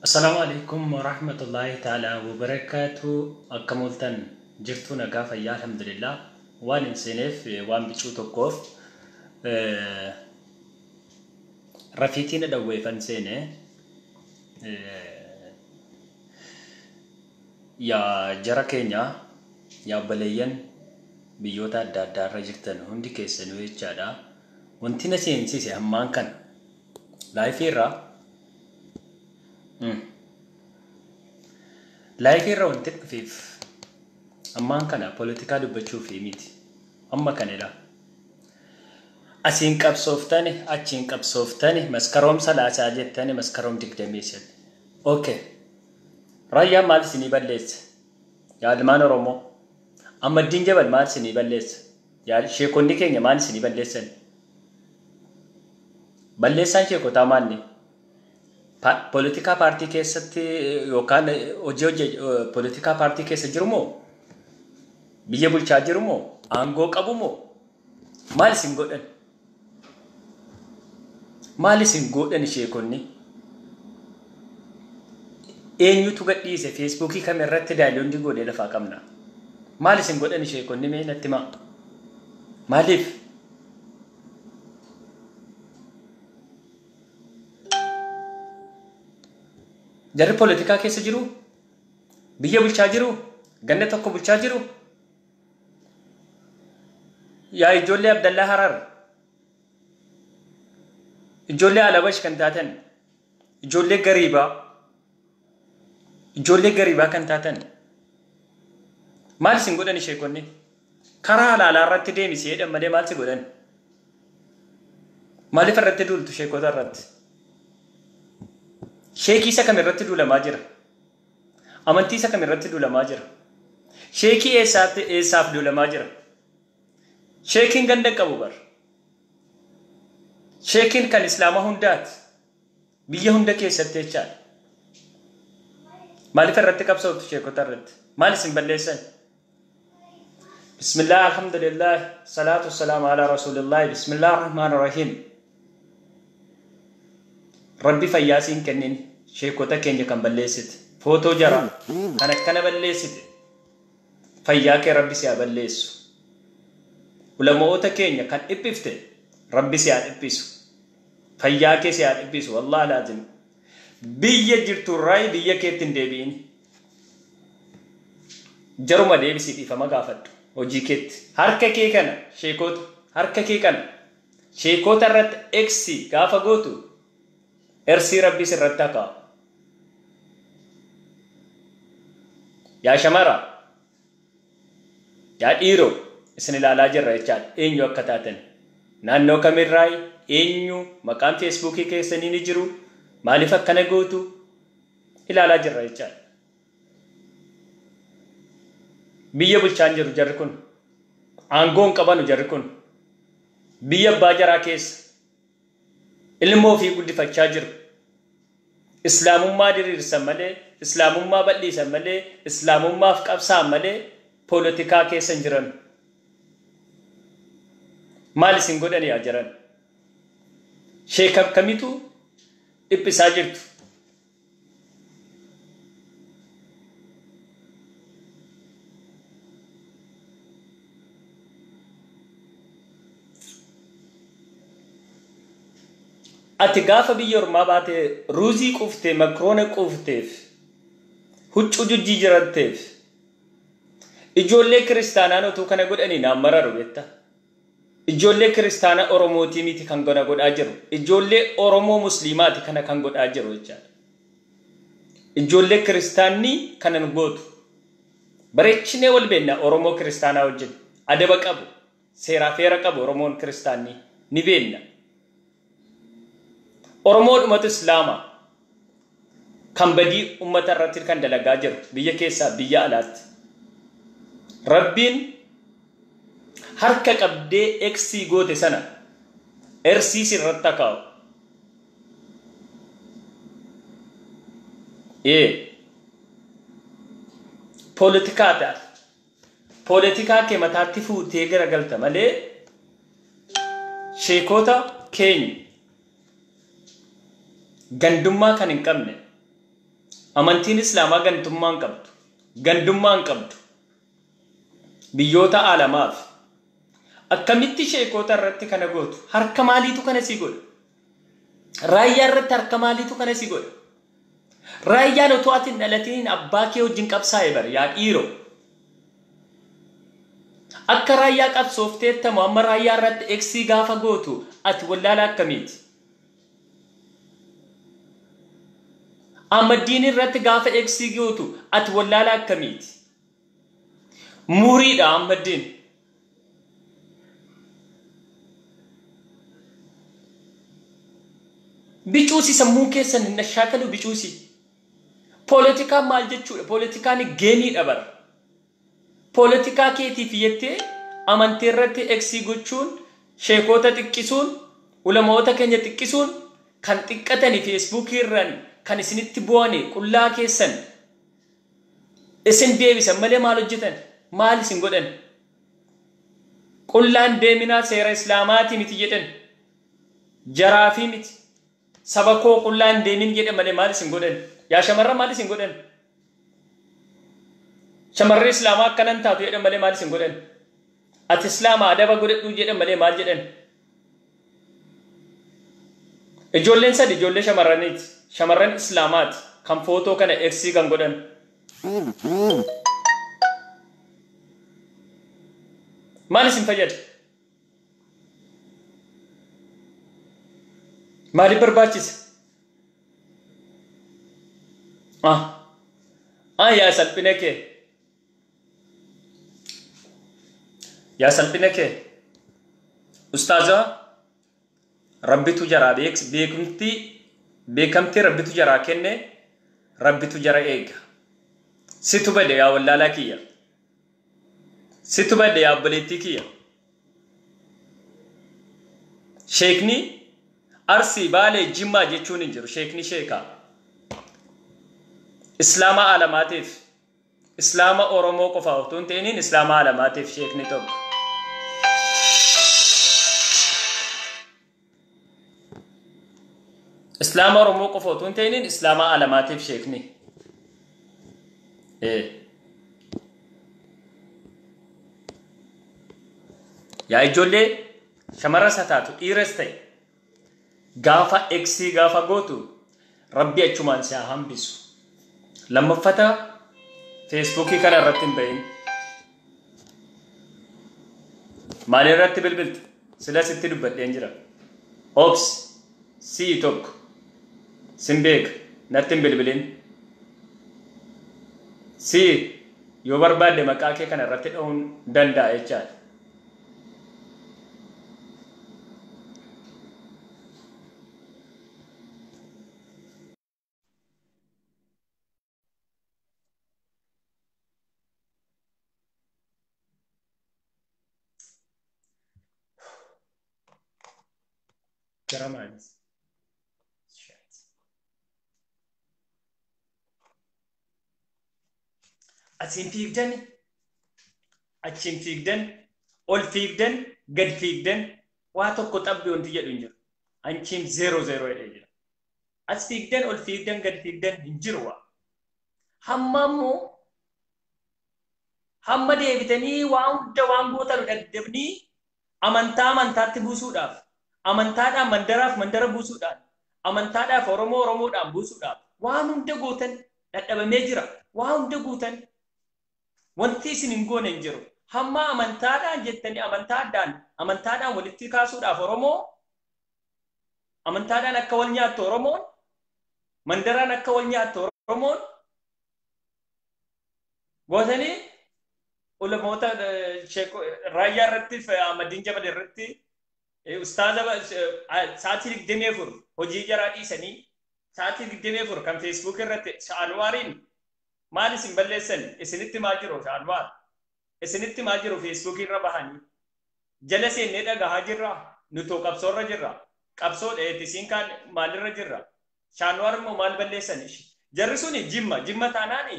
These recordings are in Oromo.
السلام عليكم ورحمة الله تعالى وبركاته. أكملتن جرتونا قافة يا الحمد لله. وان انسينيف وان بيشوتو كوف رفيتين دوي فانسيني يا جرا كينيا يا بليين بيوتا دا رجلتن هندي كيسنو يتشادا وانتنا سينسيسي همان كان لايفيرا لايفيرا وانتك فيف أمان كان بوليتيكا دبتشو في ميتي أما كان لا أسين كاب صوفتاني أتشين كاب صوفتاني مسكروم سلاسة جتاني مسكروم ديكدميشن أوكي رايا مال سني بلس يا دمان رومو أما الدين جبل مال سني بلس يا شيكون ديكين مال سني بلسن بلسان شيكو تاماني politika partii keessatti yookaan hojii politika partii keessa jiru moo biyya bulchaa jiru moo aangoo qabu moo maal isin godhan sheekonni eenyutu gadhiise feesbuukii kamirratti daaloonii godhee lafaa qabna maal isin godhan sheekonni mee natti maa maaliif jarri politika keessa jiru biyya bulchaa jiru ganna tokko bulchaa jiru yaa ijoollee Abdallaa Harar ijoollee Alabash kan taatan ijoollee gariibaa kan taatan maal isin godhan sheekonni karaa halaalaa irratti deemisi jedhan malee maal si godhan maaliif irratti duultu sheekota irratti sheekii isa kamirratti duulamaa jira amantii isa kamirratti duulamaa jira sheekii eessaaf duulamaa jira sheekiin ganda qabu bar sheekiin kan islaama hundaati biyya hunda keessatti jechaadha maaliif irratti qabsootu sheekota irratti maal isin balleessan bismillah alhamdulillah salatu wassalamu ala rasulillah bismillah ar-rahman ar-rahim Rabbi fayyaasin kennin sheekota keenya kan balleessite footoo jara kan akkana balleessite fayyaa kee Rabbi si haa balleessu ulamoota keenya kan dhiphifte Rabbi si haa dhiphisu fayyaa kee si haa dhiphisu wallahi laazim biyya jirtu raay biyya keetti hin deebi'in jaruma deebisi dhiifama gaafadhu hojii keetti harka kee kana sheekota harka kee kana sheekota irratti eksi gaafa gootu ersi Rabbi sirratti haa yaa shamara yaa dhiiroo isin ilaalaa jirra jechaadha eenyu akka taatan naannoo kamirraa eenyu maqaan feesbuukii keessanii ni jiru maaliif akkana gootu ilaalaa jirra jechaadha biyya bulchaan jiru jarri kun aangoon qabanu jarri kun biyya abbaa jaraa keessa ilmoo fi guddifachaa jiru islaamummaa diriirsan malee islaamummaa bal'iisan malee islaamummaaf qabsaan malee politikaa keessa hin jiran maal isin godhan yaa jiran sheekab kamitu dhiphisaa jirtu ati gaafa biyya ormaa baate ruuzii quuftee makroona quufteef huccuu jujjii jiratteef ijoollee kiristaanaan otuu kana godhanii naan mararu jetta ijoollee kiristaana oromootii miti kan godhaa jiru ijoollee oromoo musliimaati kana kan godhaa jiru jechaadha ijoollee kiristaanii kanan gootu bareechinee wal beennaa oromoo kiristaanaa wajjin adaba qabu seeraa feera qabu oromoon kiristaanii ni beenna Oromoo ummata Islaamaa kan badii ummata irratti kan dalagaa jiru biyya keessaa biyya alaatti Rabbiin harka qabdee eksi goote sana ersiis irratti akaa'u politikaa kee mataatti fuutee garagalta malee sheekota keenya gandummaa kan hin qabne amantiin islaamaa gandummaa hin qabdu gandummaa hin qabdu biyyoota alamaaf akkamitti sheekota irratti kana gootu harka maaliitu kana si godha raayyaa irratti harka maaliitu kana si godha raayyaan otoo ati hin dhalatiin abbaa kee wajjin qabsaa'e bar yaa dhiiroo akka raayyaa qabsoofteettamu amma raayyaa irratti eksii gaafa gootu ati wallaala akkamiiti amma diin irratti gaafa eksii gootu ati wallaala akkamiiti muriidha amma diin bicuusi sammuu keessan hin shaakalu bicuusi poolitikaan maal jechuudha poolitikaan geemiidha bara poolitikaa keetiif jettee amantii irratti eksii gochuun sheekota xiqqisuun ulamoota keenya xiqqisuun kan xiqqatanii feesbuukii irraan kan isinitti bu'anii qullaa keessan isin deebisan malee maal hojjetan maal isin godhan qullaan deeminaa seera islaamaatii miti jedhan jaraafii miti saba koo qullaan deemin jedhan malee maal isin godhan yaa shamarran maal isin godhan shamarree islaamaa akkanan taatu jedhan malee maal isin godhan ati islaamaa adaba godhadhu jedhan malee maal jedhan ijoolleen sadi ijoollee shamarraniiti shamarran islaamaati kan footoo kana eksii kan godhan maal isin fayyada maaliif barbaachisa yaa salphina kee yaa salphina kee ustaaza rabbitu jaraa beekamtii rabbitu jaraa kenne rabbitu jara eega situ bade yaa wallaalaa kiyya situ bade yaa obboleettii kiyya sheekni arsii baalee jimmaa jechuun hin jiru sheekni sheekaa islaama alamaatiif islaama oromoo qofaa otoo hin ta'iniin islaama alamaatiif sheekni tokko islaama oromoo qofa otoo hin ta'iniin islaama alamaatiif sheekni yaa ijoollee shamaras haa taatu dhiiras ta'e gaafa eksii gaafa gootu rabbi achumaan si haa hambisu lammaffata feesbuukii kana irratti hin bahin maal irratti bilbilti sila sitti dubbadheen jira obs sii tokko simbeek natti hin bilbilin sii yoo barbaadde maqaa kee kana irratti dha'uun danda'a jechaadha Germans. Shit. Achiin fiigdan, ol fiigdan, gad fiigdan, waa tokko xabbi wanti jedhu hin jiru. Achiin 0-0 jedhee jira. As fiigdan, ol fiigdan, gad fiigdan hin jiru waa. Hamma deebitanii waa hunda waan gootan dadhabnii amantaatti buusuudhaaf. Amantaadhaan mandara buusuudhaan amantaadhaaf oromoodhaan buusuudhaaf waan hunda gootan dadhabamee jira waan hunda gootan wanti isin hin goone hin jiru hamma amantaadhaan jettanii amantaadhaan walitti kaasuudhaaf oromoo amantaadhaan akka wal nyaattu oromoon mandaraan akka wal nyaattu oromoon gootanii ulamoota raayyaa irratti Ahmadiin Jabal irratti ustaaza sa'aatii 24 hojii jaraa dhiisanii sa'aatii 24 kan feesbuuk irratti sha'anwaariin maal isin balleessan isinitti maa jiru sha'anwaar isinitti maa jiru feesbuuk irra bahanii jala seennee dhagahaa jirra nutoo qabsoorra jirra qabsoo dheetisiin kan maalirra jirra sha'anwaar immoo maal balleessan jarri sun jimma taanaani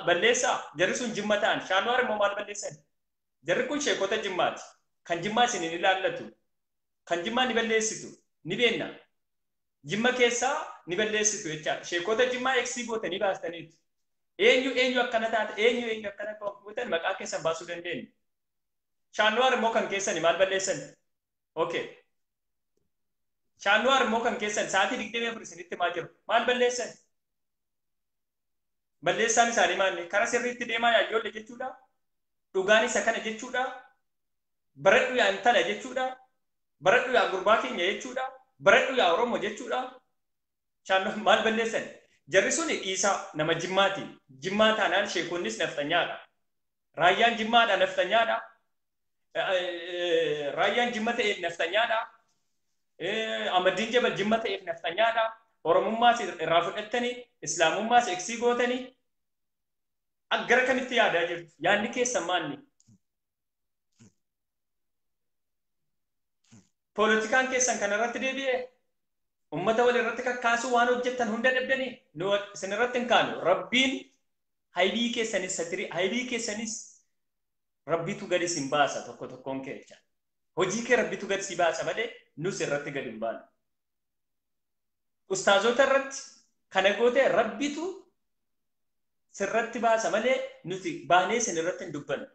balleessaa jarri sun jimma ta'an sha'anwaar immoo maal balleessan jarri kun sheekota jimmaati kan jimmaa isin hin ilaallatu kan jimmaa ni balleessitu ni beenna jimma keessaa ni balleessitu jechaadha. Sheekota Jimmaa eegsii gootanii baastaniitu. Eenyu akkana taate eenyu akkana gootan maqaa keessan baasuu dandeenyu. Shaannuwaar immoo kan keessani maal balleessan? Okay. Shaannuwaar immoo kan keessan sa'aatii 24 isinitti maa jiru? Maal balleessan? Balleessaan isaanii maalni? Karaa sirriitti deemaa yaa ijoollee jechuudha. Dhugaan isa kana jechuudha. Baradhu yaa intala jechuudha. Baradhu yaa gurbaa keenya jechuudha. Baradhu yaa Oromoo jechuudha. Shaannuwaar maal balleessan? Jarri suni dhiisaa nama Jimmaati. Jimmaa taanaan sheekonnis naftanyaadha. Raayyaan Jimmaadha naftanyaadha. Raayyaan Jimma ta'eef naftanyaadha. Ahmadiin Jabal Jimma ta'eef naftanyaadha. Oromummaas irraa fudhattanii, Islaamummaas eegsii gootanii. Gara kamitti yaadaa jirtu? Yaadni keessan maalni? Poolitikaan keessan kanarratti deebi'ee ummata wal irratti kakkaasuu waan hojjettan hunda dhabdanii nu isin irratti hin kaanu. Rabbiin haybii keessanis satirii haybii keessanis rabbitu gadi sin baasa tokkoon keessa. Hojii kee rabbitu gadi si baasa malee nus irratti gadi hin baanu. Ustaazota irratti kana goote rabbitu sirratti baasa malee nuti baanee sin irratti hin dubbannu.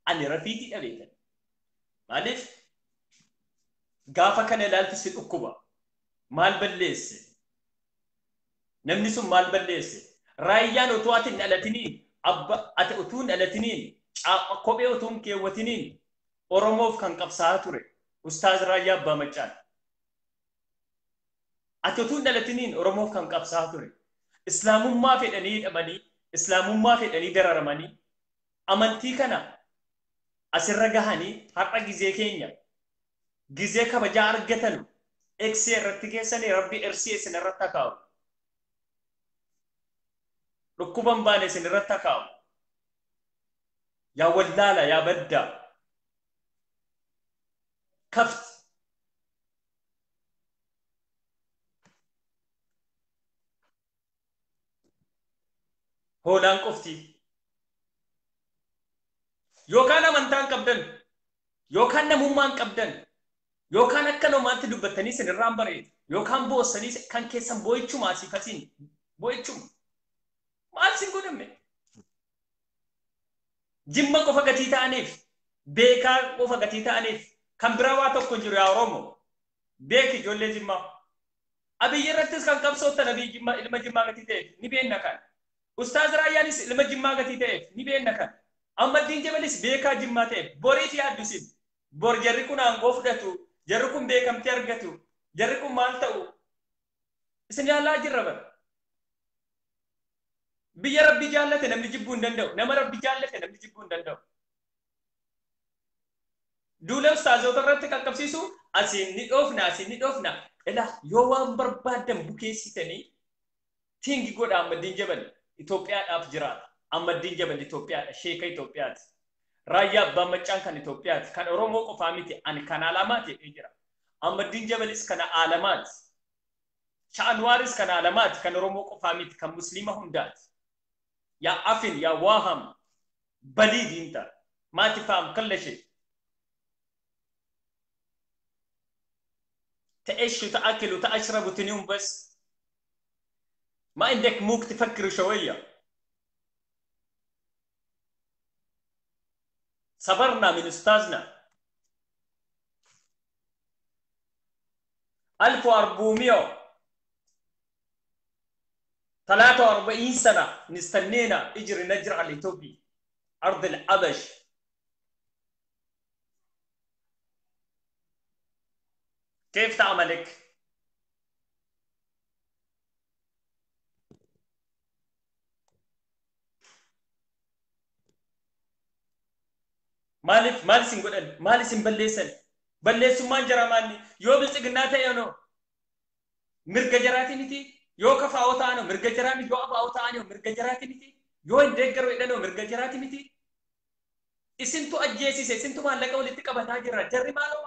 Ani rafiitii dhabeetan. Maaliif gaafa kana ilaaltu si dhukkuba. Maal balleesse? Namni sun maal balleesse? Raayyaan otoo ati hin dhalatiniin, ati otoo hin dhalatiniin, kophee otoo hin keewwatiniin Oromoof kan qabsaa'aa ture. Ustaaz Raayyaa Abbaa Maccaan. Ati otoo hin dhalatiniin Oromoof kan qabsaa'aa ture. Islaamummaa fedhanii hidhamanii, Islaamummaa fedhanii dararamanii, amantii kana asirra gahanii har'a gizee keenya, gizee kabajaa argatan eegsee irratti keessanii rabbi ersii isin irratti akaa'u. Dhukkuban baane isin irratti akaa'u. Yaa wallaala, yaa baddaa. Kafti. Hoolaan qofti. Yookaan amantaan qabdan, yookaan namummaan qabdan, yookaan akka namaatti dubbattanii sin irraan bareedu, yookaan boossanii kan keessan boo'ichuma asii kasiin boo'ichuma. Maal sin godhamme? Jimma qofa gatii ta'aniif, beekaa qofa gatii ta'aniif, kan biraa waa tokko jiru yaa Oromoo. Beeki ijoollee Jimmaa. Abiyyi irrattis kan qabsoottan Abiyyi Jimmaa ilma Jimmaa gatii ta'eef ni beenna kan. Ustaaz Raayyaanis ilma Jimmaa gatii ta'eef ni beenna kan. Ahmadiin Jabalis beekaa Jimmaa ta'eef boriif yaaddusin. Bor jarri kun aangoo fudhatu. Jarri kun beekamtii argatu. Jarri kun maal ta'u? Isin yaalaa jirra bara. Biyya Rabbi jaallate namni jibbuu hin danda'u. Nama Rabbi jaallate namni jibbuu hin danda'u. Duula ustaazota irratti qaqqabsiisu asiin ni dhoofna. Ilaa yoo waan barbaadan bukeessitanii tingi godha Ahmadiin Jabal Itoophiyaadhaaf jiraata. Ahmadiin Jabal Itoophiyaadha. Sheeka Itoophiyaati. Raayyaa Abbaa Maccaan kan Itoophiyaati. Kan Oromoo qofaa miti. Ani kan alamaati jedhee jira. Ahmadiin Jabalis kan alamaati. Shaanwaaris kan alamaati. Kan Oromoo qofaa miti. Kan Musliima hundaati. Yaa Afin, yaa Waaham, balii diinta. Maati faam kallashe. تعيش وتأكل وتشرب وتنوم بس ما عندك موك تفكر شوية. صبرنا من أستاذنا 1443 سنة نستنينا اجري نجر على الإثيوبي أرض الحبش. كيف تعملك؟ مالي سنقول مالي سنبلسن بلسوا ما جرى ماني يو بلسقناته ينو مرق جراتي نتي يو كفا أوتانو مرق جراني يو أبا أوتانو مرق جراتي نتي يو إندقر إدانو مرق جراتي نتي isintu ajjeesise isintu maallaqa walitti qabataa jirra jarri maaloo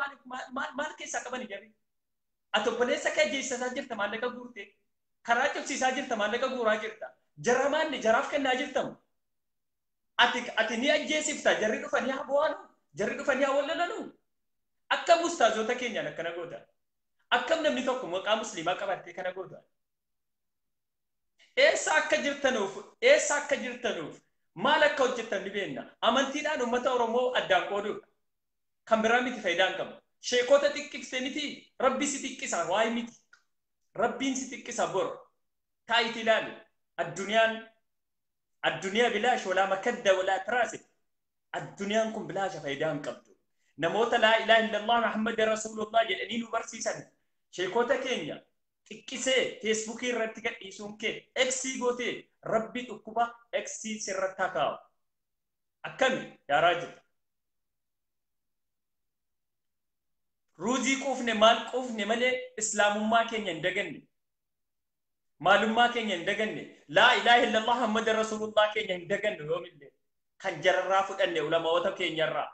maal keessaa qabani jarri ati obboleessa kee ajjeesisaa jirta maallaqa guurte karaa cabsiisaa jirta maallaqa guuraa jirta jarra maalli jaraaf kennaa jirtamu ati ni ajjeesifta jarri dhufanii haa bu'aanu jarri dhufanii haa wallalanu akkam ustaazota keenyaan akkana goota akkam namni tokko maqaa musliimaa qabattee kana goota eessa akka jirtanuuf maal akka hojjettan ni beekna. Amantiidhaan uummata Oromoo addaan qooduudha. Kan biraa miti faayidaan qabu. Sheekota xiqqibsee miti rabbi si xiqqisa waa'ee miti. Rabbiin si xiqqisa bor. Taa'iti ilaali. Addunyaa bilaash walaa makadda walaa tiraase. Addunyaan kun bilaasha faayidaan qabdu. Namoota laa ilaaha illallah Muhammad Rasulullah jedhanii nu barsiisan. Sheekota keenya xiqqisee feesbuukii irratti gadhiisuun kee eksii gootee rabbi dhukkuba eksii sirratti kaa'u. Akkami yaaraa jiru. Ruuzii quufne maal quufne malee islaamummaa keenya hin daganne. Maalummaa keenya hin daganne. Laa ilaaha illallah Muhammad Rasulullah keenya hin daganne yoomillee. Kan jararraa fudhanne ulamaawota keenyarraa.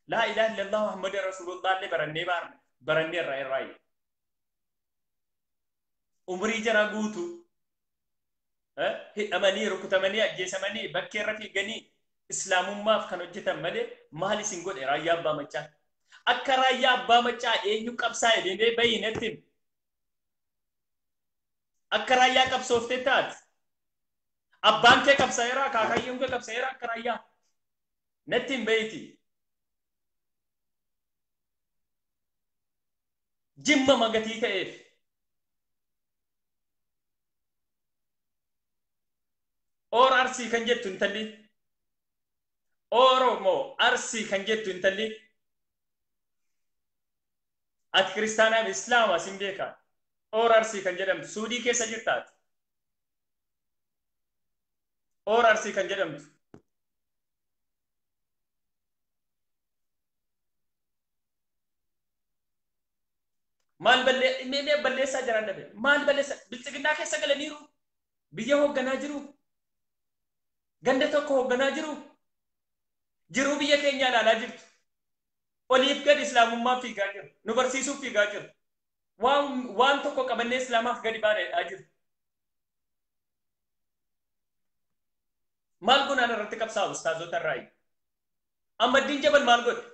Laa ilaaha illallah Muhammad Rasulullah illee barannee irraa irraayi. Umrii jara guutu hidhamanii rukutamanii ajjeesamanii bakkee irra fiiganii islaamummaaf kan hojjetan malee maal isin godhe raayyaa abbaa machaa. Akka raayyaa abbaa machaa eenyu qabsaa'e deemee bayyinatti akka raayyaa qabsooftee taate abbaan kee qabsaa'eera akaakayyuun kee qabsaa'eera akka raayyaa natti hin beeyti. Jimma magatii ta'eef or arsii kan jettu intalli Oromoo arsii kan jettu intalli ati kiristaanaa fi islaamaa sin beekaa or arsii kan jedhamtu suudii keessa jirtaati. Or arsii kan jedhamtu maal balleessaa jiran dhabe maal balleessaa biltsiginnaa keessa galaniiru biyya hoogganaa jiru. Ganda tokko hoogganaa jiru biyya keenya ilaalaa jirtu. Oliif gad islaamummaa fiigaa jiru. Nu barsiisuuf fiigaa jiru. Waan tokko qabannee islaamaaf gadi baadhaa jiru. Maal gonaan irratti qabsaa'u ustaazota irraayi. Ahmadiin Jabal maal godhe?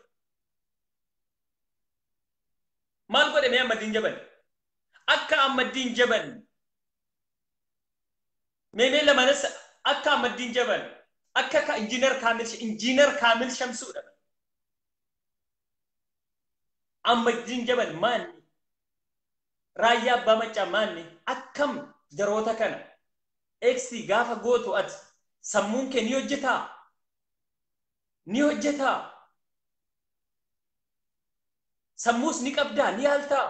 Maal godhe mee Ahmadiin Jabal? Akka Ahmadiin Jabal mee lamanas akka Ahmadiin Jabal akka injiinar Kaamil Shamsuudha. Ahmadiin Jabal maanni? Raayyaa abbaa machaa maanni? Akkam jaroota kana eegsii gaafa gootu ati sammuun kee ni hojjetaa. Sammuus ni qabdaa ni haaltaa.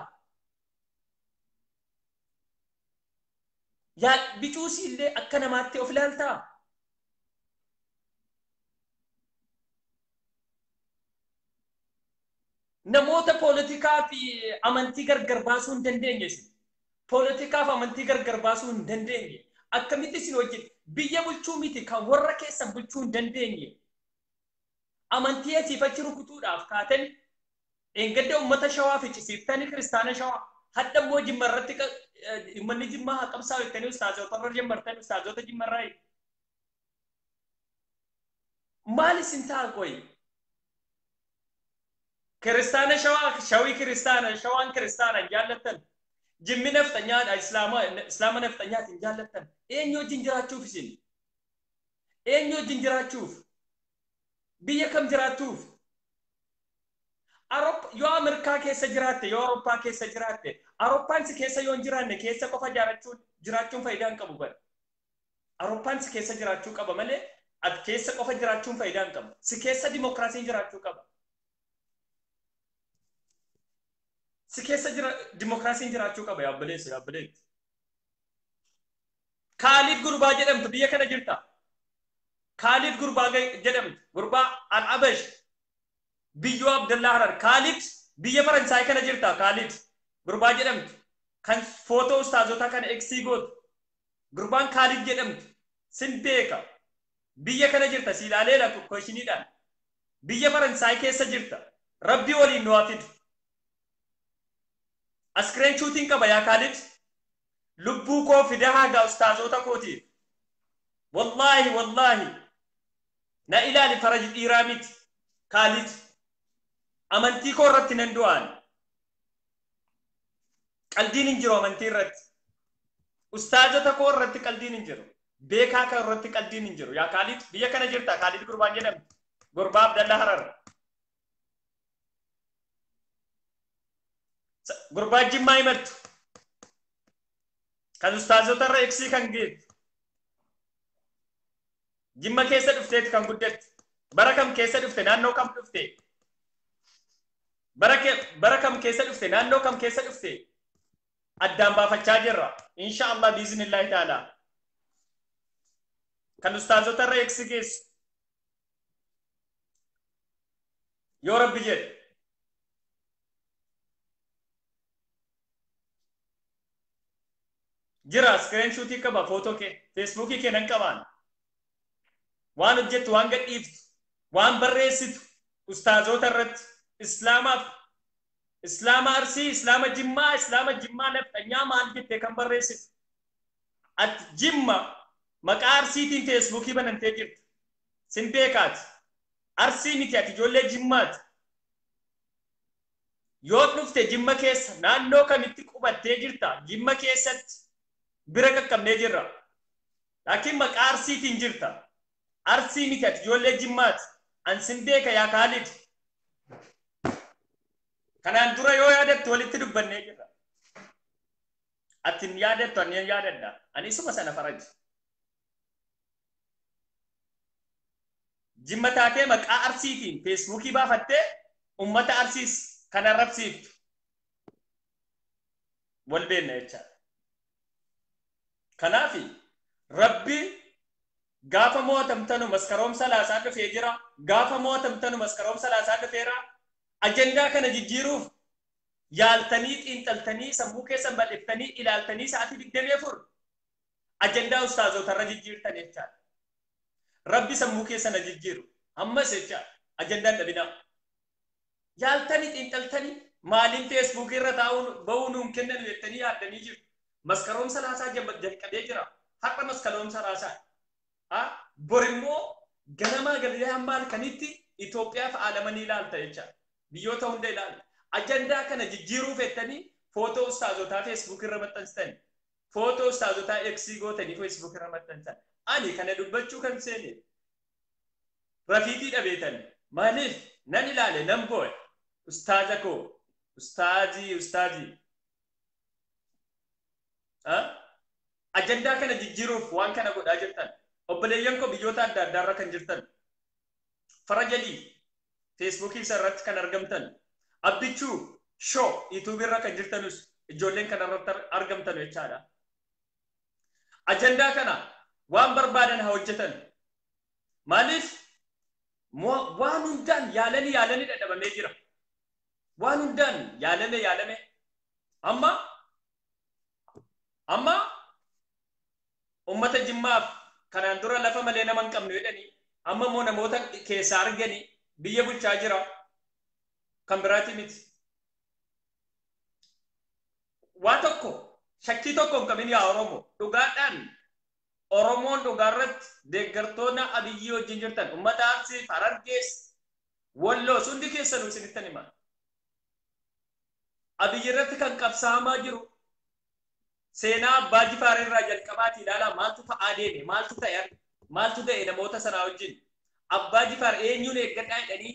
Yaa bicuusi illee akka namaatti of ilaaltaa. Namoota poolitikaa fi amantii gargar baasuu hin dandeenye. Poolitikaa fi amantii gargar baasuu hin dandeenye. Akkamitti isin hojjetu? Biyya bulchuu miti kan warra keessan bulchuu hin dandeenye. Amantii asiif achi rukutuudhaaf kaatan engadda uummata shawaa fi cisiiftanii kiristaana shawaa hadda immoo Jimma irratti manni Jimmaa haa qabsaa'u jettanii ustaazota irra jammartan ustaazota Jimma irraa maal isin ta'a qoyi? Kiristaana shawii kiristaana shawaan kiristaana jaallattan Jimmi naftanyaadha islaama naftanyaati jaallattan eenyu wajjin jiraachuuf isin? Eenyu wajjin jiraachuuf? Biyya kam jiraattuuf? Yoo Ameerikaa keessa jiraatte yoo Awurooppaa keessa jiraatte Awurooppaan si keessa yoo hin jiraanne keessa qofa jiraachuun faayidaa hin qabu bara. Awurooppaan si keessa jiraachuu qaba malee ati keessa qofa jiraachuun faayidaa hin qabu. Si keessa dimookiraasiin jiraachuu qaba. Si keessa dimookiraasiin jiraachuu qaba yaabbileetti. Kaalid Gurbaa jedhamtu biyya kana jirta. Kaalid Gurbaa jedhamtu Gurbaa Al-Abash Biyyoo Abdullah Harar Kaalid biyya Faransaay kana jirta. Kaalid Gurbaa jedhamtu kan footoo ustaazota kana eksii gootu Gurbaan Kaalid jedhamtu sin beeka biyya kana jirta. Si ilaalee la koshiniidhaan biyya Faransaay keessa jirta. Rabbi waliin nu haa fidu. Askireen shuutiin qaba yaa Kaalid. Lubbuu koo fidaa haga ustaazota kootiif. Wallaahi na ilaali faraj dhiiraa miti Kaalid. Amantii koo irratti nan du'aan. Qaldiin hin jiru amantii irratti. ustaazota koo irratti qaldiin hin jiru. Beekaa kan irratti qaldiin hin jiru. Yaa Khalid biyya kana jirta Khalid Gurbaan jedhamu. Gurbaa Abdallaa Harar. Gurbaa Jimmaa himattu. Kan ustaazota irra eegsii kan geessu. Jimma keessa dhufteeti kan guddatte. Bara kam keessa dhufte naannoo kam dhufte? Bara kam keessa dhufte naannoo kam keessa dhufte? Addaan baafachaa jirra. Inshaallah biiznillaahi ta'ala. Kan ustaazota irra eegsii geessu. Yoo Rabbi jedhe. Jira screenshotii qaba footoo kee Facebookii kee nan qabaan. Waan hojjettu waan gadhiiftu waan barreessitu ustaazota irratti islaama Arsii islaama Jimmaa naftanyaa maal jettee kan barreessitu ati Jimma maqaa Arsiitiin Facebookii banantee jirtu sin beekaati Arsii miti ati ijoollee Jimmaati yoo dhufte Jimma keessa naannoo kamitti qubattee jirta Jimma keessatti bira qaqqabnee jirra laakiin maqaa Arsiitiin jirta Arsii miti ati ijoollee Jimmaati an sin beeka yaa Khalid kanaan dura yoo yaadattu walitti dubbannee jirra atin yaadattu ani yaadadha ani isuma sana faraji Jimma taatee maqaa Arsiitiin Facebookii baafattee ummata Arsiis kan arrabsiiftu wal beekna jechaadha kanaafi Rabbi gaafa moo'atamtanu maskaroomsa laasaa dhufee jira gaafa moo'atamtanu maskaroomsa laasaa dhufeera ajandaa kana jijjiiruuf yaaltanii xiinxaltanii sammuu keessan bal'iftanii ilaaltanii sa'aatii 24 ajandaa ustaazota irra jijjiirtan jechaadha Rabbi sammuu keessan jijjiiru ammas jechaadha ajandaan dhabinaa yaaltanii xiinxaltanii maaliin Facebook irra taa'uun ba'uu nuun kennan jettanii yaaddanii jiru maskaroomsa laasaa jalqabee jira har'a maskaroomsa laasaa borimmoo ganamaa galilee maal kanitti Itoophiyaa fi aalamanii ilaalta jechaadha biyyoota hunda ilaalta ajandaa kana jijjiiruuf jettanii footoo ustaazotaa Facebook irra maxxansitanii footoo ustaazotaa X gootanii Facebook irra maxxansan ani kana dubbachuu kan seene rafiitii dhabeetan maaliif nan ilaale nan boo'e ustaaza koo ustaazii ajandaa kana jijjiiruuf waan kana godhaa jirtan obboleeyyan koo biyyoota adda addaa irra kan jirtan farajalii Facebookii irratti kan argamtan abbichuu show YouTube irra kan jirtanus ijoolleen kan irratti argamtan jechaadha ajandaa kana waan barbaadan haa hojjetan maaliif waan hundaan yaalanii dadhabamee jira waan hundaan yaalame amma ummata Jimmaaf kanaan dura lafa malee nama hin qabne jedhanii amma moo namoota keessaa arganii biyya bulchaa jira kan biraati miti waa tokko shakkii tokko hin qabin yaa Oromoo dhugaadhaan Oromoon dhugaarratti deeggartoota Abiyyii wajjin jirtan ummata Arsii Harargees Walloo hundi keessanuu isinittan hima Abiyyi irratti kan qabsaamaa jiru seenaa Abbaa Jifaar irraa jalqabaati ilaalaa maaltu ta'aa deeme maaltu ta'e namoota sanaa wajjin Abbaa Jifaar eenyuun eeggadhaa jedhanii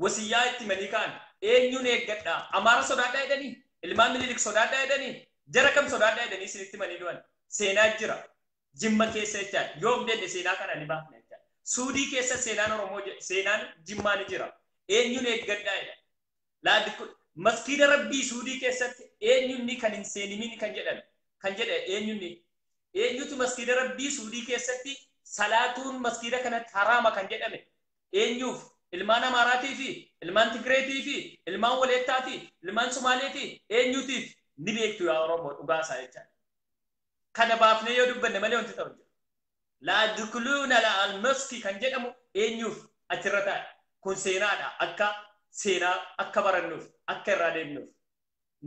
wasiyyaa itti manii kaan eenyuun eeggadhaa Amaara sodaadhaa jedhanii ilmaan Minilik sodaadhaa jedhanii jara kam sodaadhaa jedhanii isinitti manii du'an seenaa jira Jimma keessa jechaadha yoom deemne seenaa kana ni baafna jechaadha Suudii keessa seenaan Oromoo seenaan Jimmaa ni jira eenyuun eeggadhaa jedha laaddi Maskiida Rabbii Suudii keessatti eenyunni kan hin seenimin kan jedhe eenyutu maskiida Rabbii Suudii keessatti salaatuun maskiida kanatti haraama kan jedhame eenyuuf ilmaan Amaaraatii fi ilmaan Tigreetii fi ilmaan Waleettaatii ilmaan Somaaleetii eenyutiif ni beektu yaa Oromoo dhugaasaa jechaadha kana baafnee yoo dubbanne malee wanti ta'u jira laa dukuluuna la almaski kan jedhamu eenyuuf achirra taa'e kun seenaadha seenaa akka barannuuf akka irraa deemnuuf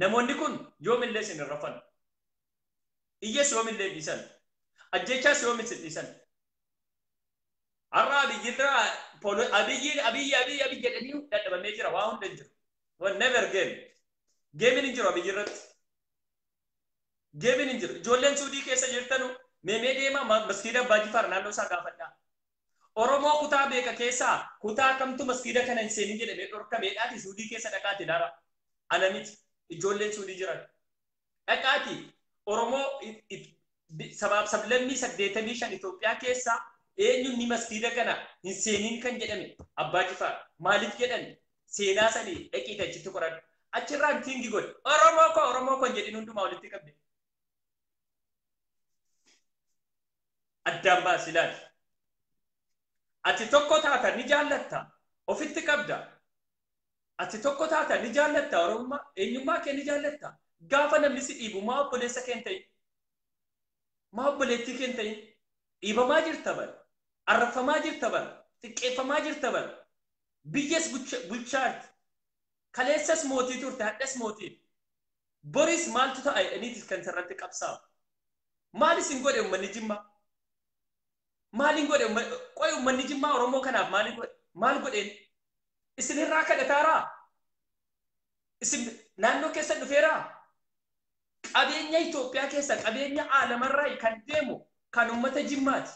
namoonni kun yoomillee isin hin rafan iyyees yoomillee dhiisan ajjechaas yoomillee dhiisan har'a abiyyi jedhanii dadhabamee jira waa hunda hin jiru never game hin jiru abiyyi irratti deebiin hin jiru. Ijoolleen Suudii keessa jirtanu meemee deema maskiida Abbaa Jifaar naannoo isaa gaafadhaa. Oromoo kutaa beeka keessaa kutaa kamtu maskiida kana hin seenin jedhamee dhorkameedhaati Suudii keessa dhaqaati dara. Ana miti ijoolleen Suudii jiran. Dhaqaati Oromoo sabaaf sablammii 85 Itoophiyaa keessaa eenyuun ni maskiida kana hin seenin kan jedhame Abbaa Jifaar maaliif jedhan seenaa sanii dhaqiita achitti qoran achirraan tingi godhe Oromoo ko jedhin hundumaa walitti qabde. Addaan baas ilaali. Ati tokko taata ni jaallatta ofitti qabda. Ati tokko taata ni jaallatta Oromummaa eenyummaa kee ni jaallatta. Gaafa namni si dhiibu maa obboleessa kee hin ta'in. Maa obboleettii kee hin ta'in. Dhiibamaa jirta bara. Arrafamaa jirta bara. Xiqqeeffamaa jirta bara. Biyyas bulchaati. Kaleessas mootii turte hadhas mootii. Boris maaltu ta'a jedhaniitis kan sirratti qabsaa'u. Maal isin godhe uummanni Jimmaa? Maaliin godhe qoy uummanni Jimmaa Oromoo kanaaf maaliin godhe? Maal godheen? Isin irraa kadhataaraa? Isin naannoo keessa dhufeeraa? Qabeenya Itoophiyaa keessa qabeenya aalamarraa kan deemu kan uummata Jimmaati.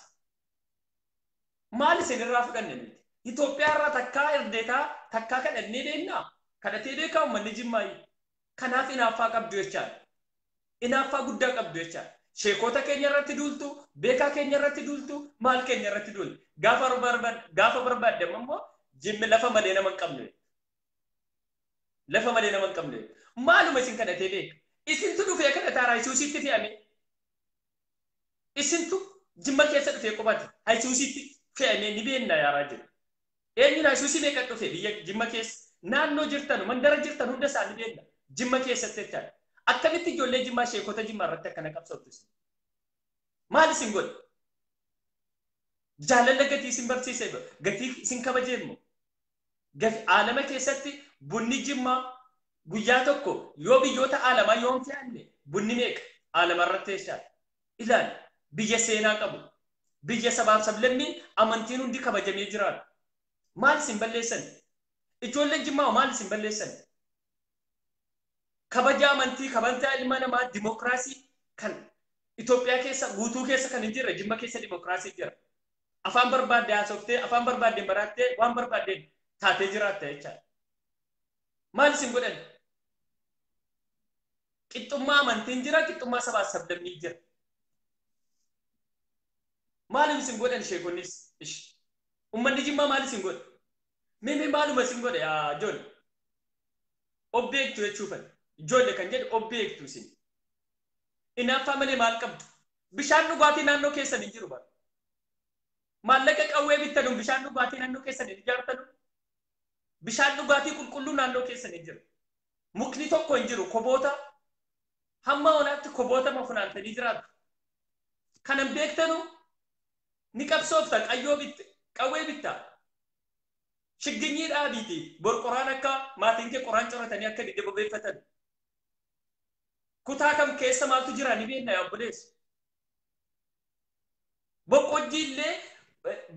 Maal isin irraa fudhanne miti? Itoophiyaa irraa takkaa erdeetaa takkaa kadhannee deemnaa? Kadhatee beekaa uummanni Jimmaa. Kanaaf inaaffaa qabdu jechaadha. Inaaffaa guddaa qabdu jechaadha. Sheekota keenya irratti duultu, beekaa keenya irratti duultu, maal keenya irratti duultu. Gaafa barbaadde immoo Jimmi lafa malee nama hin qabne. Lafa malee nama hin qabne. Maaluma isin kadhatee beeka? Isintu dhufee kadhataa Haysuusitti fe'ame. Isintu Jimma keessa dhufee qubate Haysuusitti fe'amee ni beenna yaaraa jiru. Eenyuun Haysuusii meeqa dhufe biyya Jimma keessa? Naannoo jirtan, mandara jirtan hunda isaa ni beenna. Jimma keessatti jechaadha. Akkamitti ijoollee Jimmaa sheekota Jimmaa irratti akkana qabsooftu isin? Maal isin godhe? Jaalala gatii isin barsiise gatii isin kabajeemmo. Aalama keessatti bunni Jimmaa guyyaa tokko yoo biyyoota aalamaa yoom fe'anne bunni meeqa aalama irratti jechaadha. Ilaali biyya seenaa qabu. Biyya sabaaf sablammiin amantiin hundi kabajamee jiraatu. Maal isin balleessan? Ijoolleen Jimmaa maal isin balleessan? Kabaja amantii, kabajaa ilma namaa, dimokiraasii kan Itoophiyaa keessa guutuu keessa kan hin jirre Jimma keessa dimokiraasii jira. Afaan barbaadde haasoftee, afaan barbaadde barattee, waan barbaadde taatee jiraatta jechaadha. Maal isin godhan? Qixxummaa amantiin jira, qixxummaa sabaaf sablammii jira. Maal isin godhan sheekonnis? Uummanni Jimmaa maal isin godhe? Mee maaluma isin godhe yaa ijoollee? Obbeektu jechuufan. Ijoollee kan jedhu obbeektu isin. Inaaffaa malee maal qabdu? Bishaan dhugaatii naannoo keessan hin jiru bara. Maallaqa qawwee bittanu bishaan dhugaatii naannoo keessan hin ijaartanu. Bishaan dhugaatii qulqulluu naannoo keessan hin jiru. Mukni tokko hin jiru koboota. Hamma onaatti koboota funaantanii jiraatu. Kanan beektanu ni qabsoofta qayyoo bitte qawwee bittaa. Shigganyii dhaabiiti bor qoraan akka maatiin kee qoraan coratanii akka didde bobeeffatan. Kutaa kam keessa maaltu jira ni beekna yaa obboleessu. Boqqojjii illee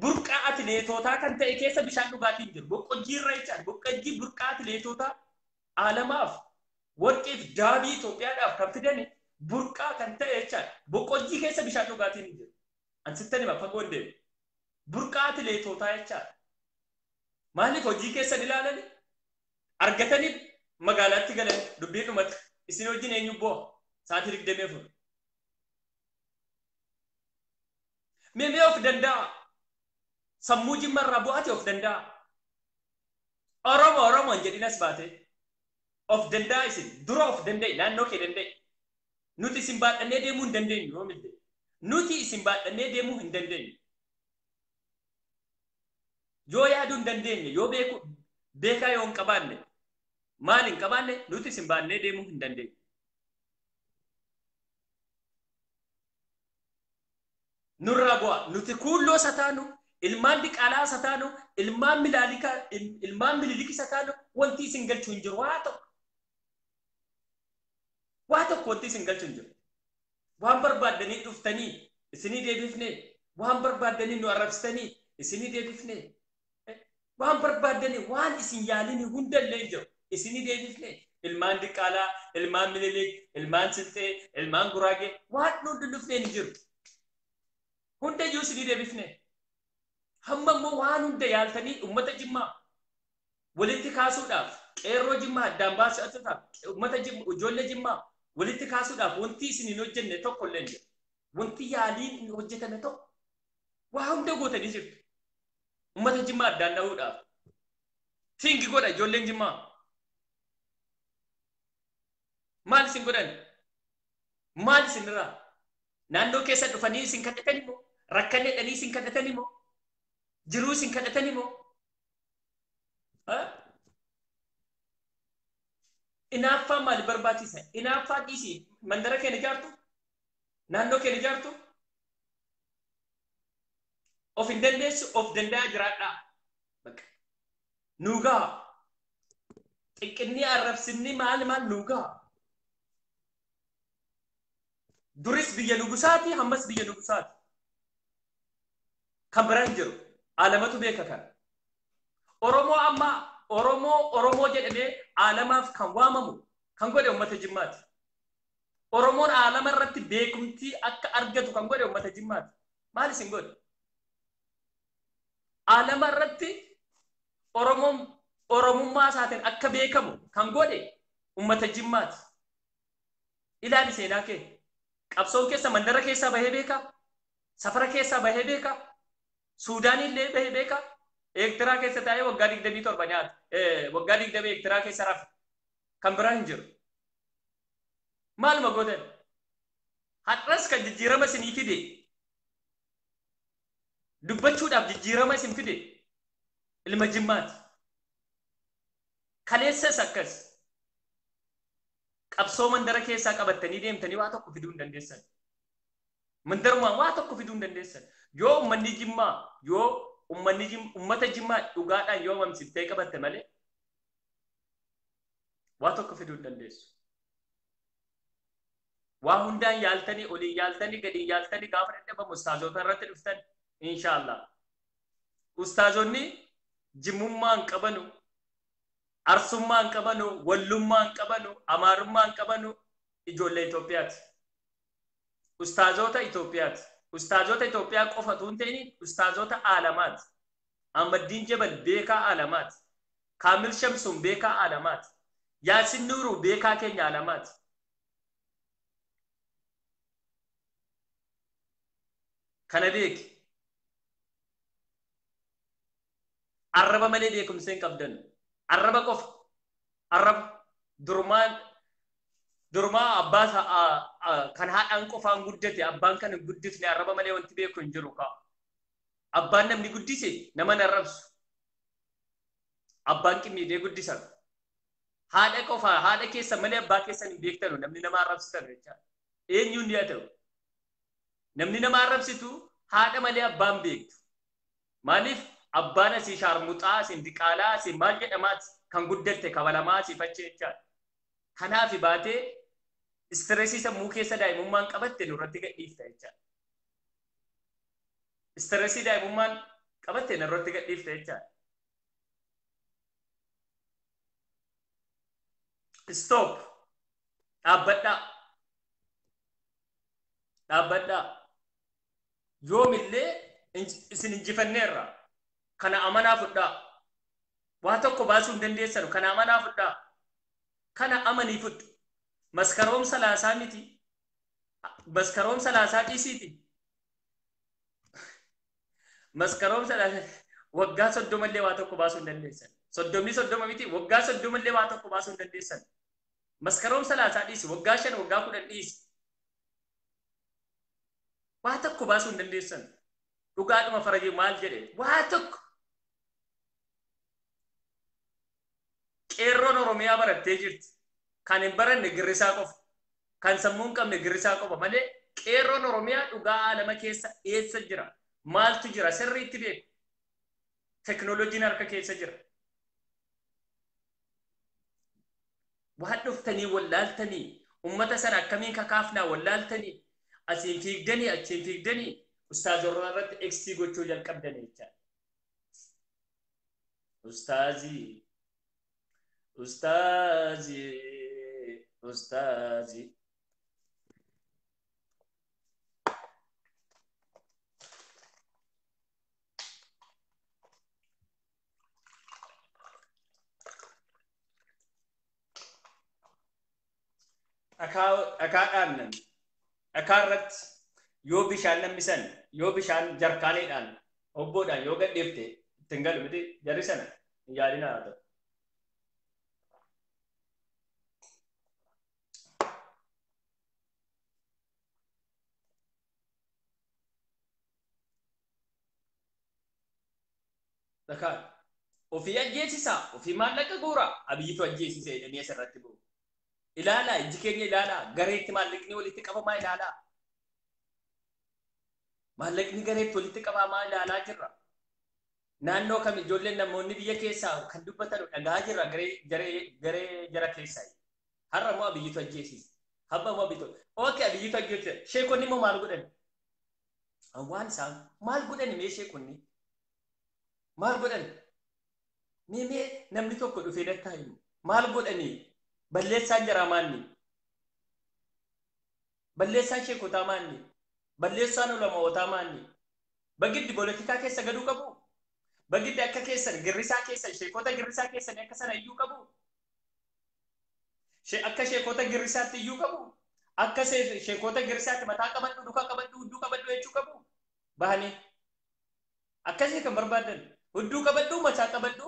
burqaa atileetotaa kan ta'e keessa bishaan dhugaatii hin jiru. Boqqojjii irra jechaadha. Boqqojjii burqaa atileetotaa aalamaaf warqiif daabii Itoophiyaadhaaf kan fidani burqaa kan ta'e jechaadha. Boqqojjii keessa bishaan dhugaatiin hin jiru. Ansittan hima fagoo hin deemu. Burqaa atileetotaa jechaadha. Maaliif hojii keessan ilaalani? Argatanii magaalaatti galan dubbii dhumatti. Isin wajjin eenyu bu'a? Sa'aatii 24. Mee of danda'a. Sammuu Jimmarraa bu'aate of danda'a. Oromoo hin jedhin as baate. Of danda'a isin. Dura of danda'i. Naannoo kee danda'i. Nuti isin baadhannee deemuu hin dandeenyu yoo milde. Nuti isin baadhannee deemuu hin dandeenyu. Yoo yaaduu hin dandeenye, yoo beekaa yoo hin qabaanne, maal hin qabaanne nuti isin baannee deemuu hin dandeenye. Nurraa bu'a. Nuti kuulloo sataanu, ilmaan diqaalaa sataanu, ilmaan mililikii sataanu wanti isin galchuu hin jiru waa tokko. Waa tokko wanti isin galchuu hin jiru. Waan barbaaddanii dhuftanii isinii deebifnee, waan barbaaddanii nu arrabsitanii isinii deebifnee. Waan barbaaddanii waan isin yaalini hundallee jiru isinii deebifnee ilmaan Diqqaalaa, ilmaan Minilik, ilmaan Silxee, ilmaan Guraagee waan hundi dhufnee ni jiru. Hunda iyyuu isinii deebifne. Hamma immoo waan hunda yaaltanii uummata Jimmaa walitti kaasuudhaaf qeerroo Jimmaa addaan baasuudhaaf uummata ijoollee Jimmaa walitti kaasuudhaaf wanti isin hin hojjenne tokko illee hin jiru. Wanti yaaliin hin hojjetame tokko waa hunda gootanii jirtu. Uummata Jimmaa addaan dhahuudhaaf. Tingi godha ijoolleen Jimmaa. Maal isin godhan? Maal isin irraa? Naannoo keessa dhufanii isin kadhatanii moo? Rakkanne dhanii isin kadhatanii moo? Jiruu isin kadhatanii moo? Inaaffaa maali barbaachisa? Inaaffaa dhiisii mandara keenya ijaartu? Naannoo keenya ijaartu? Of hin dandeessu of danda'a jiraadhaa. Nuugaa. Xiqqinni arrabsinni maal nuugaa. Duris biyya nugusaati hammas biyya nugusaati. Kan biraan jiru alamatu beeka kan. Oromoo amma Oromoo jedhamee alamaaf kan waamamu kan godhe uummata Jimmaati. Oromoon alama irratti beekumtii akka argatu kan godhe uummata Jimmaati. Maal isin godhe? Alama irratti Oromummaa isaatiin akka beekamu kan godhe uummata Jimmaati. Ilaali seenaa kee. Qabsoon keessa mandara keessaa bahee beeka. Safara keessaa bahee beeka. Suudaan illee bahee beeka. Eertiraa keessa taa'ee waggaa 27 nyaata. Waggaa 20 Eertiraa keessa rafe. Kan biraa hin jiru. Maaluma gootan? Har'as kan jijjiirama isinii fide. Dubbachuudhaaf jijjiirama isin fide. Ilma Jimmaati. Kaleessas akkas. Qabsoo mandara keessaa qabattanii deemtanii waa tokko fiduu hin dandeessan. Mandarumaan waa tokko fiduu hin dandeessan. Yoo uummanni Jimmaa yoo uummata Jimmaa dhugaadhaan yoo mamsiftee qabatte malee waa tokko fiduu hin dandeessu. Waa hundaan yaaltanii olii yaaltanii gadi yaaltanii gaafa dadhabamu ustaazota irratti dhuftan inshaallah. Ustaazonni Jimmummaan qabanu, Arsummaan qabanu, Wallummaan qabanu, Amaarummaan qabanu ijoollee Itoophiyaati. Ustaazota Itoophiyaati. Ustaazota Itoophiyaa qofatu hin ta'in ustaazota alamaati. Ahmaddiin Jabal beekaa alamaati. Kaamil Shamsuun beekaa alamaati. Yaasin Nuuruu beekaa keenya alamaati. Kana beeki. Arraba malee beekumsa hin qabdan. Arraba qofa. Arraba durmaa abbaa kan haadhaan qofaan guddate abbaan kan hin guddifne arraba malee wanti beeku hin jiru kaa. Abbaan namni guddise nama hin arrabsu. Abbaan qimmiidee guddisan. Haadha qofa haadha keessa malee abbaa keessan hin beektanu namni nama arrabsitan jecha. Eenyuun ni haa ta'u. Namni nama arrabsitu haadha malee abbaan beektu. Maaliif abbaan asii shaarmuxaa asii diqaalaa asii maal jedhamaati kan guddatte kabalamaa asii facce jechaadha. Kanaaf baatee istireesii sammuu keessa daa'imummaan qabatte nurratti gadhiifta jechaadha. Istireesii daa'imummaan qabatte nurratti gadhiifta jechaadha. Stop. Dhaabbadhaa. Dhaabbadhaa. Yoomillee isin injifanneerra. Kana amanaa fudhaa. Waa tokko baasuu hin dandeessanu. Kana amanaa fudhaa. Kana amanii fudhu. Maskaroomsa laasaa miti. Maskaroomsa laasaa dhiisiiti. Maskaroomsa laasaa waggaa 30 illee waa tokko baasuu hin dandeessan. 30 miti waggaa 30 illee waa tokko baasuu hin dandeessan. Maskaroomsa laasaa dhiisi. Waggaa 5 waggaa 10 dhiisi. Waa tokko baasuu hin dandeessan. Dhugaadhuma farajii maal jedhe waa tokko. Qeerroon Oromiyaa barattee jirti. Kan hin baranne girrisaa qofa. Kan sammuu hin qabne girrisaa qofa malee qeerroon Oromiyaa dhugaa alama keessa eessa jira? Maaltu jira? Sirriitti beeku. Teknooloojiin harka keessa jira. Waan dhuftanii wallaaltanii uummata sana akkamiin kakaafnaa wallaaltanii asiin fiigdanii achiin fiigdanii ustaazorraa irratti eegsii gochuu jalqabdanii jechaadha. Ustaazii Ustaazi, ustaazi. Akaadhaan akaarratti yoo bishaan nambisan yoo bishaan jarkaaniidhaan obboodhaan yoo gadheefte ittiin galu miti jarri sana yaadina haa ta'u. Dhakaan ofii ajjeesisaa ofii maallaqa guuraa abiyyitu ajjeesisee jedhanii asirratti bu'u. Ilaalaa iji keenya ilaalaa gareetti maallaqni walitti qabamaa ilaalaa. Maallaqni gareetti walitti qabamaa ilaalaa jirra. Naannoo kam ijoolleen namoonni biyya keessaa kan dubbatan dhagaa jirra garee jara keessaa. Har'a moo abiyyitu ajjeesise? Habba moo abiyyitu? Ookee abiyyitu ajjeesise. Sheekonni moo maal godhan? Waan isaan maal godhan mee sheekonni? Maal godhan? Mee namni tokko dhufee dattaa himu. Maal godhanii? Balleessaan jaraa maanni? Balleessaan sheekotaa maanni? Balleessaan ulamootaa maanni? Bagiddi poolitikaa keessa gaduu qabu? Bagiddi akka keessan girrisaa keessan sheekota girrisaa keessan akka sana iyyuu qabu? Akka sheekota girrisaatti iyyuu qabu? Akka sheekota girrisaatti mataa qabadhu, duka qabadhu, hudduu qabadhu jechuu qabu? Bahanii akkasii kan barbaadan hudduu qabadhu, mataa qabadhu,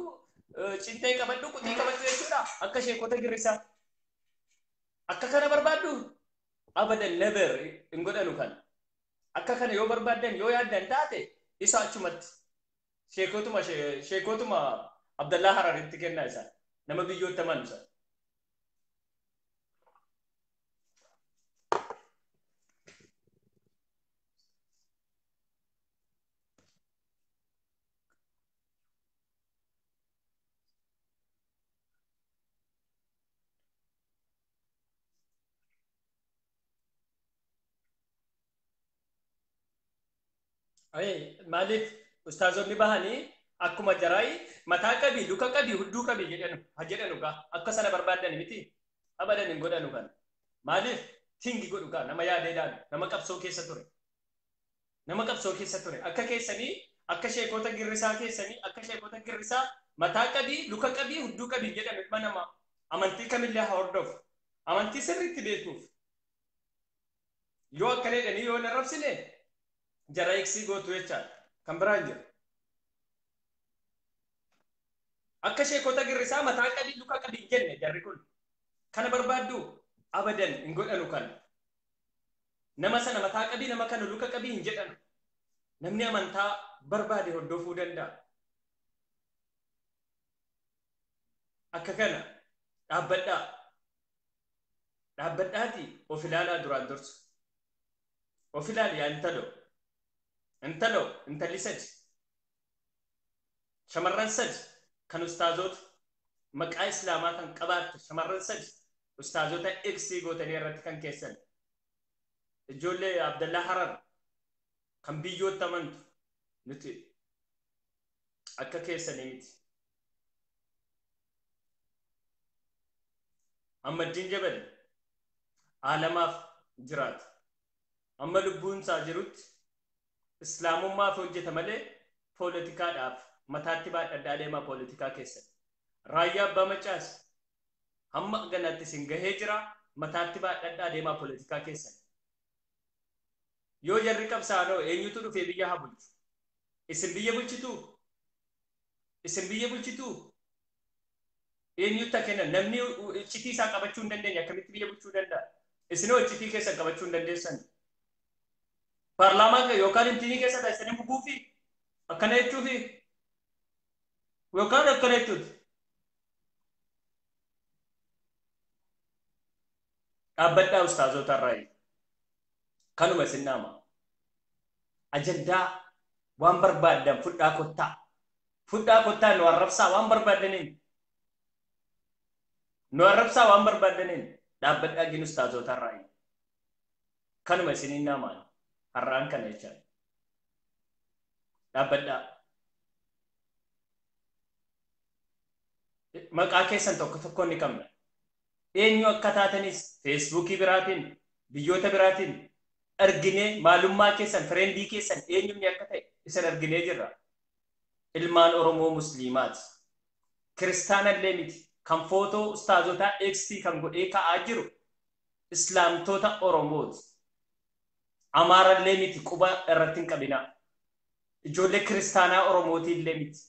cintee qabadhu, quxii qabadhu jechuudha. Akka sheekota girrisaa. Akka kana barbaaddu abadan never hin godhanu kan. Akka kana yoo barbaadan yoo yaaddan taate isa achumatti sheekotuma Abdallaa Hararitti kennaa isaa nama biyyoota manusa. Maaliif ustaazonni bahanii akkuma jaraay mataa qabii, luka qabii, hudduu qabii jedhanu gaa akka sana barbaadan miti abadan hin godhanu kan. Maaliif tingi godhu gaa nama yaadeedhaan nama qabsoo keessa ture. Nama qabsoo keessa ture akka keessanii akka sheekota girrisaa keessanii akka sheekota girrisaa mataa qabii, luka qabii, hudduu qabii jedhanu ilma namaa amantii kamillee haa hordofu. Amantii sirriitti beekuuf yoo akkana jedhanii yoo hin arrabsine jara eegsii gootu jechaan kan biraan jiru. Akka sheekota girrisaa mataa qabii luka qabii hin jenne jarri kun kana barbaaddu abadan hin godhanu kan. Nama sana mataa qabii nama kana luka qabii hin jedhanu. Namni amantaa barbaade hordofuu danda'a. Akka kana dhaabbadhaati of ilaalaa duraan dursu. Of ilaali yaa intalli sadi shamarran sadi kan ustaazota maqaa islaamaa kan qabaatte shamarran sadi ustaazota eegsii gootanii irratti kan keessan ijoollee Abdallaa Harar kan biyyoota amantu nuti akka keessanii miti. Ahmadiin Jabal aalamaaf jiraata. Amma lubbuun isaa jirutti islaamummaaf hojjeta malee poolitikaadhaaf mataatti baadhadhaa deemaa poolitikaa keessatti. Raayyaa Abbaa Macaas hamma ganatti isin gahee jira mataatti baadhadhaa deemaa poolitikaa keessatti. Yoo jarri qabsaanoo eenyutu dhufee biyya haa bulchu? Isin biyya bulchituu? Isin biyya bulchituu? Eenyutti kennan namni iccitii isaa qabachuu hin dandeenye akkamitti biyya bulchuu danda'a? Isinoo iccitii keessan qabachuu hin dandeessan. Paarlaamaa yookaan intinii keessa taasisanii buguu fi akkana jechuu fi yookaan akkana jechuuti. Dhaabbadhaa ustaazota irraa kanuma isin nama. Ajandaa waan barbaadan fudhaa kottaa. Fudhaa kottaa nu arrabsaa waan barbaadaniin. Nu arrabsaa waan barbaadaniin dhaabbadhaa gin ustaazota irraa. Kanuma isin nama. Har'aan kana jechaan dhaabbadhaa. maqaa keessan tokko tokko ni qabna. Eenyu akka taatanis feesbuukii biraatiin biyyoota biraatiin arginee maalummaa keessan fireendii keessan eenyumni akka ta'e isin arginee jirra. Ilmaan Oromoo Musliimaati. Kiristaanallee miti. Kan footoo ustaazotaa XT kan godhee ka'aa jiru Islaamtota Oromooti. Amaarallee miti quba irratti hin qabinaa. Ijoollee kiristaanaa Oromootii illee miti.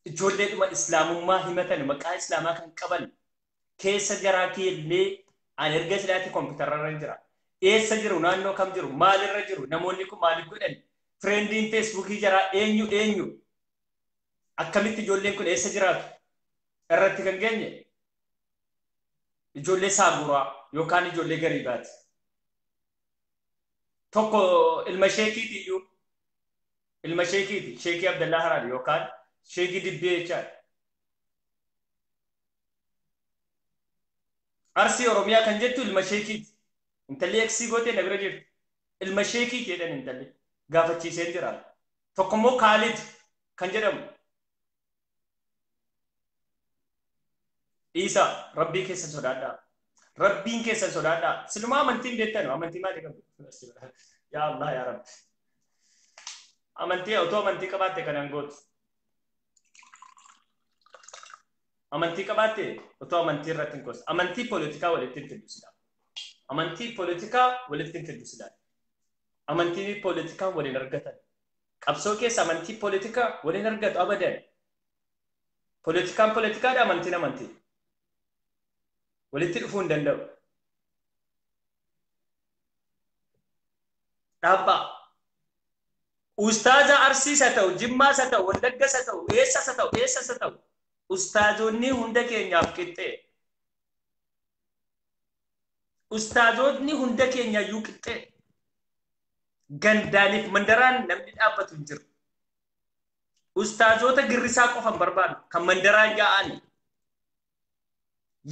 Ijoollee dhuma Islaamummaa himatan maqaa Islaamaa kan qaban keessa jaraa keellee an erga sidaatti kompiitararra jira. Eessa jiru naannoo kam jiru maalirra jiru namoonni kun maaliif godhan fireendiin feesbuukii jaraa eenyu akkamitti ijoolleen kun eessa jiraatu irratti kan geenye ijoollee saaguraa yookaan ijoollee gariibaati. Tokko ilma sheekiiti iyyuu ilma sheekiiti sheekii Abdallaa Haraari yookaan sheekii Dibbee jechaadha. Arsii Oromiyaa kan jettu ilma sheekiiti. Intalli eksii gootee na bira jirti. Ilma sheekiiti jedhan intalli gaafachiiseen jira. Tokkommoo Kaalid kan jedhamu. Isa rabbii keessan sodaadhaa. Rabbiin keessan sodaadhaa. Silumaa amantiin beektanu amantii maali qabdu? Yaa Allah yaa Rabbi. Amantii otoo amantii qabaatte kanan gootu. Amantii qabaatte otoo amantii irratti hin qoos. Amantii poolitikaa walitti hin fiddu. Amantii poolitikaa walitti hin fiddu. Amantii poolitikaa waliin argatan. Qabsoo keessa amantii poolitikaa waliin argatu abadan. Poolitikaan poolitikaadha amantiin amantii. Walitti dhufuu hin danda'u. Dhaabbaa. Ustaaza Arsiis haa ta'u, Jimmaas haa ta'u, Wallaggas haa ta'u, eessas haa ta'u, eessas haa ta'u. Ustaazonni hunda keenyaaf qixxee. Ustaazonni hunda keenyayyuu qixxee. Gandaaniif mandaraan namni dhaabbatu hin jiru. Ustaazota girrisaa qofan barbaadu kan mandaraan yaa'an.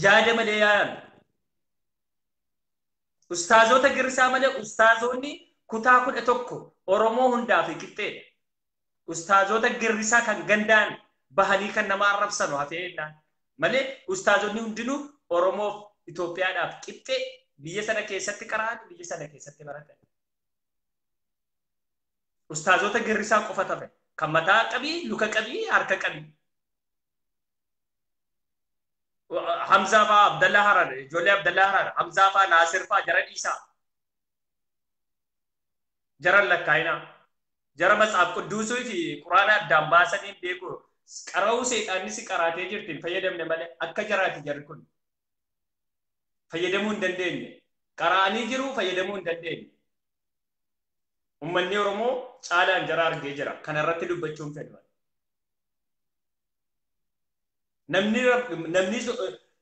Yaada malee yaa'an. Ustaazota girrisaa malee ustaazonni kutaa 11 Oromoo hundaaf qixxee. Ustaazota girrisaa kan gandaan bahanii kan nama arrabsanu hafeennaan malee ustaazonni hundinuu Oromoof Itoophiyaadhaaf qixxee biyya sana keessatti qara'an biyya sana keessatti baratan. Ustaazota girrisaa qofa tafe kan mataa qabii luka qabii harka qabii. Hamzaa faa Abdallaa Harar ijoollee Abdallaa Harar Hamzaa faa Naasir faa jara dhiisaa jara lakkaa'inaa jara matsaaf qudduusuu fi quraana addaan baasanii beeku. Qara'uu seexaanni si qaraatee jirtiin fayyadamne malee akka jaraati jarri kun fayyadamuu hin dandeenye. Qara'anii jiru fayyadamuu hin dandeenye. Uummanni Oromoo caalaan jara argee jira. Kana irratti dubbachuun fedha.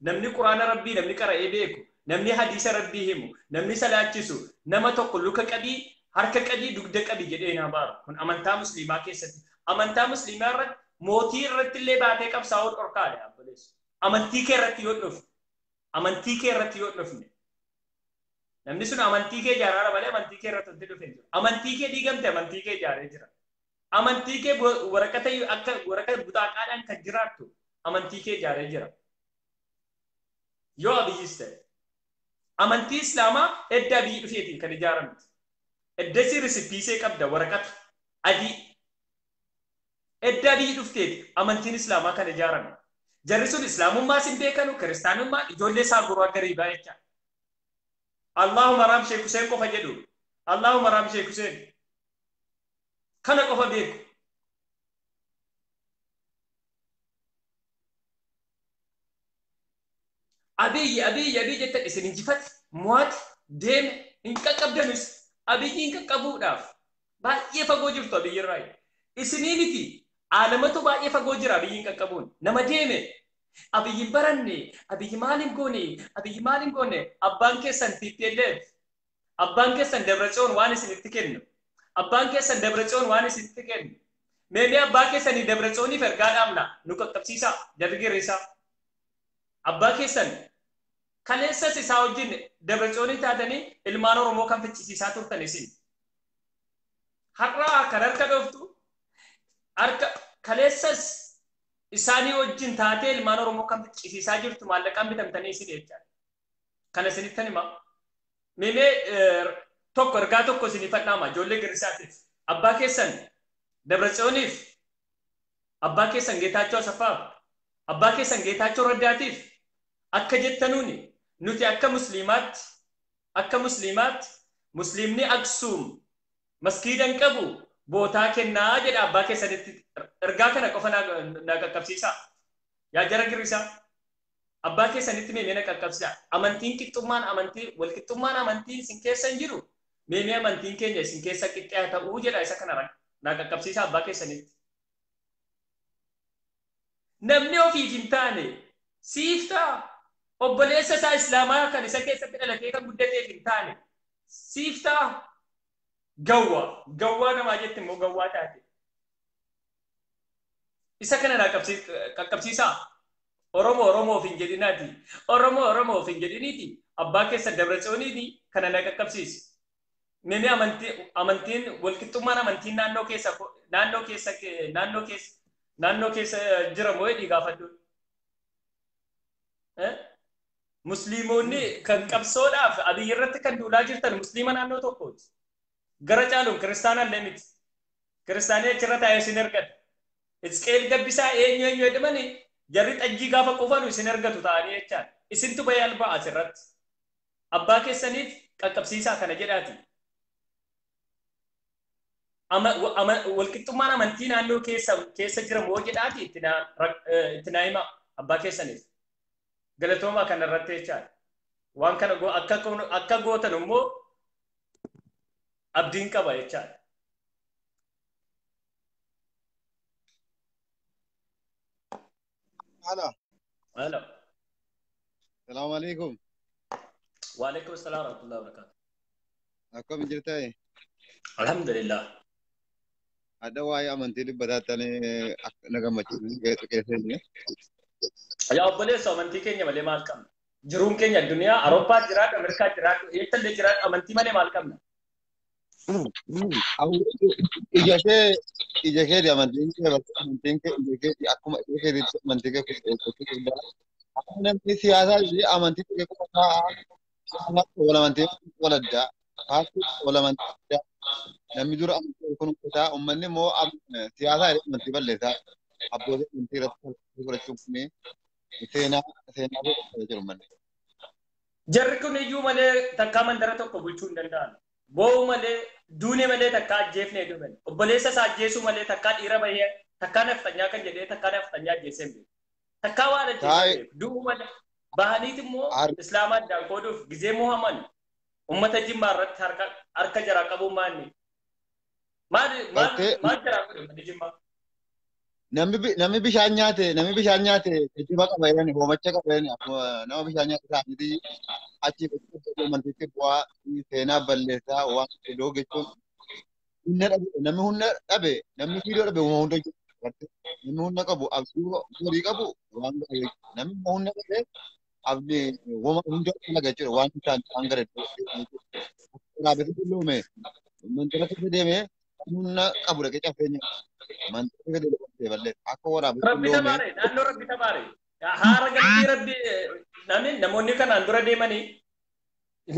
Namni quraana Rabbii namni qara'ee beeku, namni hadiisa Rabbii himu, namni salaachisu, nama tokko luka qabii, harka qabii, dugda qabii jedhee naa baaru. Kun amantaa Musliimaa keessatti. Amantaa Musliimaa irratti mootii irratti illee baatee qabsaa'uu dhorkaadha abboleessu. Amantii kee irratti yoo dhufne. Amantii kee irratti yoo dhufne. Namni sun amantii kee ijaaraara malee amantii kee irratti wanti dhufee jiru. Amantii kee diigamte amantii kee ijaaree jira. Amantii kee waraqata akka waraqata butaaqaadhaan kan jiraattu amantii kee ijaaree jira. Yoo abiyyis ta'e. Amantii Islaamaa edda abiyyi dhufeetiin kan ijaaramte. Eddasi risippiisee qabda waraqata adii. Edda abiyyi dhufteeti amantiin Islaamaa kan ijaarame. Jarri sun Islaamummaas hin beekanu kiristaanummaa ijoollee isaa gurraa gariibaa jecha. Allahumma raam Sheek Huseen qofa jedhu. Allahumma raam Sheek Huseen. Kana qofa beeku. Abiyyi jettan isin injifate mo'ate deeme hin qaqqabdanus abiyyi hin qaqqabuudhaaf baay'ee fagoo jirtu abiyyi irraa. Isinii miti aalamatu baay'ee fagoo jira abiyyi hin qaqqabuun nama deeme. Abiyyi baranne, abiyyi maaliin goone, abbaan keessan TPLF, abbaan keessan Dabratsiyoon waan isinitti kennu, abbaan keessan Dabratsiyoon waan isinitti kennu. Meemee abbaa keessanii Dabratsiyooniif ergaa dhaabna nu qaqqabsiisaa jarri geerrisaa. Abbaa keessan kaleessas isaa wajjin Dabratsiyoonii taatanii ilmaan Oromoo kan ficcisiisaa turtan isin. Har'aa kan harka dhooftu harka kaleessas isaanii wajjin taatee ilmaan Oromoo kan cisiisaa jirtu maallaqaan bitamtanii isin jechaadha. Kana isinittan hima. Meemee tokko ergaa tokko isinii fadhaama ijoollee Girrisaatiif. Abbaa keessan Dabratsiyooniif, abbaa keessan Geetaachoo Asafaaf, abbaa keessan Geetaachoo Raddaatiif akka jettanuuni nuti akka musliimaatti musliimni Aksuum maskiidan qabu bootaa kennaa jedha abbaa keessanitti ergaa kana qofa na qaqqabsiisa. Yaa jara Girrisaa abbaa keessanitti meemee na qaqqabsiisa. Amantiin qixxummaan amantii wal qixxummaan amantii isin keessa hin jiru. Meemee amantiin keenya isin keessa qixxee ta'uu jedha isa kana na qaqqabsiisa abbaa keessanitti. Namni ofiif hin taane siiftaa obboleessa isaa Islaamaa kan isa keessatti dhalatee kan guddateef hin taane siiftaa gawwaa namaa jette immoo gawwaa taate. Isa kana na qaqqabsiisaa. Oromoof hin jedhinaati. Oromoof hin jedhiniiti. Abbaa keessa Dabratsiyooniiti kana na qaqqabsiisi. Meemee amantiin walqixxummaan amantiin naannoo keessa jira moo jedhii gaafadhu. Musliimonni kan qabsoodhaaf Abiyyi irratti kan duulaa jirtan musliima naannoo tokkooti. Gara caaluun kiristaanaan lemiti. Kiristaanii achirra taa'ee isin ergata. Isqeel Gabbisaa eenyu jedhamani jarri xajjii gaafa qufanu isin ergatu ta'anii jechaan. Isintu bayee albaa asirratti. Abbaa keessaniif qaqqabsiisaa kana jedhaati. Walqixxummaan amantii naannoo keessa jira moo jedhaati itti naa hima abbaa keessaniif. Galatoomaa kana irratti jechaan. Waan kana akka gootan immoo abdiin qaba jechaan. Halo. Assalamu alaikum. Wa alaikum assalam wa rahmatullahi wa barakatuh. Akkam jirtay? Alhamdulillah. Ada waa'ee amantii dubbatanii na gammachiisu keessatti. Yaa obboleessa amantii keenya malee maal qabna? Jiruun keenya addunyaa Awurooppaa jiraatu, Ameerikaa jiraatu, eessallee jiraatu amantii malee maal qabna? Ija kee amantiin kee akkuma ija kee amantii kee kubbaa. Akkuma namni siyaasaa amantii kee kubbaa wal amantii wal addaa. Haati wal amantii namni dura amantii kun kutaa uummanni immoo siyaasaa amantii balleessaa. Abbootii amantii irratti fudhachuun seenaa jiru malee. Jarri kun iyyuu malee takkaa mandara tokko bulchuu hin danda'an. Boo'u malee duune malee takkaa ajjeefnee dhuman. Obboleessa isaa ajjeesuu malee takkaa dhiira bahee takkaa naftanyaa kan jedhee takkaa naftanyaa ajjeesee hin beeku. Takkaa waan ajjeesee du'u malee bahaniit immoo Islaamaa addaan qooduuf gizee Muhammad ummata Jimmaa irratti harka jaraa qabuun maanni. Maal jaraa godhu Jimmaa? Namni bishaan nyaate jijjiba qaba jedhani hoomacha qaba jedhani nama bishaan nyaate isaaniitii achi amantiitti bu'aa seenaa balleessaa waan fedoo jechuun namni humna dhabe namni fiidoo dhabe uuma hunda namni humna qabu abdii horii qabu waan namni humna dhabe abdii uuma hunda laga jechuudha waan isaan waan gara raabatu loome mantara keessa deemee humna qabu dhaqee cafeenya mantara keessa deemee balleessa akka waraabatu Rabbi tabaare naannoo Rabbi tabaare haara galtii Rabbi namoonni kanaan dura deemanii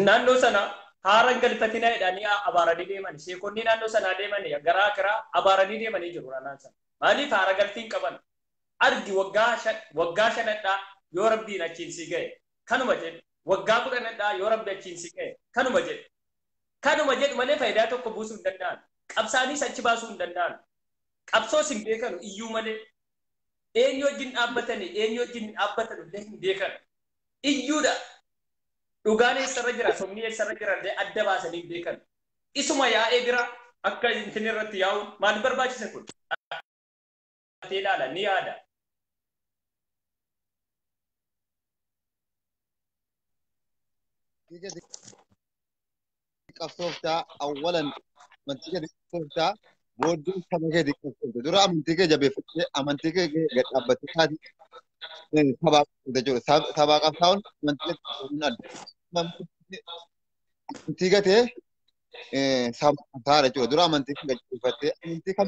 naannoo sana haara galfatina jedhanii abaaranii deemanii sheekonni naannoo sanaa deemanii garaa garaa abaaranii deemanii jiru naannoo sana. Maaliif haara galtiin qaban? Argi waggaa shanadhaa yoo Rabbiin achiin si ga'e kanuma jedhu waggaa kudhanadhaa yoo Rabbi achiin si ga'e kanuma jedhu. Kanuma jedhu malee faayidaa tokko buusuu hin danda'an. Qabsaanii achi baasuu hin danda'an. Qabsoos hin beekanu iyyuu malee eenyu wajjin dhaabbatanii eenyu wajjin dhaabbatan illee hin beekan. Iyyuudha. Dhugaan eessarra jira somni eessarra jira illee adda baasanii hin beekan. Isuma yaa'ee bira akka intin irratti yaa'uun maal barbaachisa kun? Ilaala ni yaada. qabsooftaa awwalan amantii kee qabsooftaa booddee saba kee qabsoofte dura amantii kee jabeeffattee amantii kee gad dhaabbattee taati sabaa jechuudha sabaa qabsaa'uun amantii kee amantii gatee saba qabsaa'aa jechuudha dura amantii kee jabeeffattee amantii kam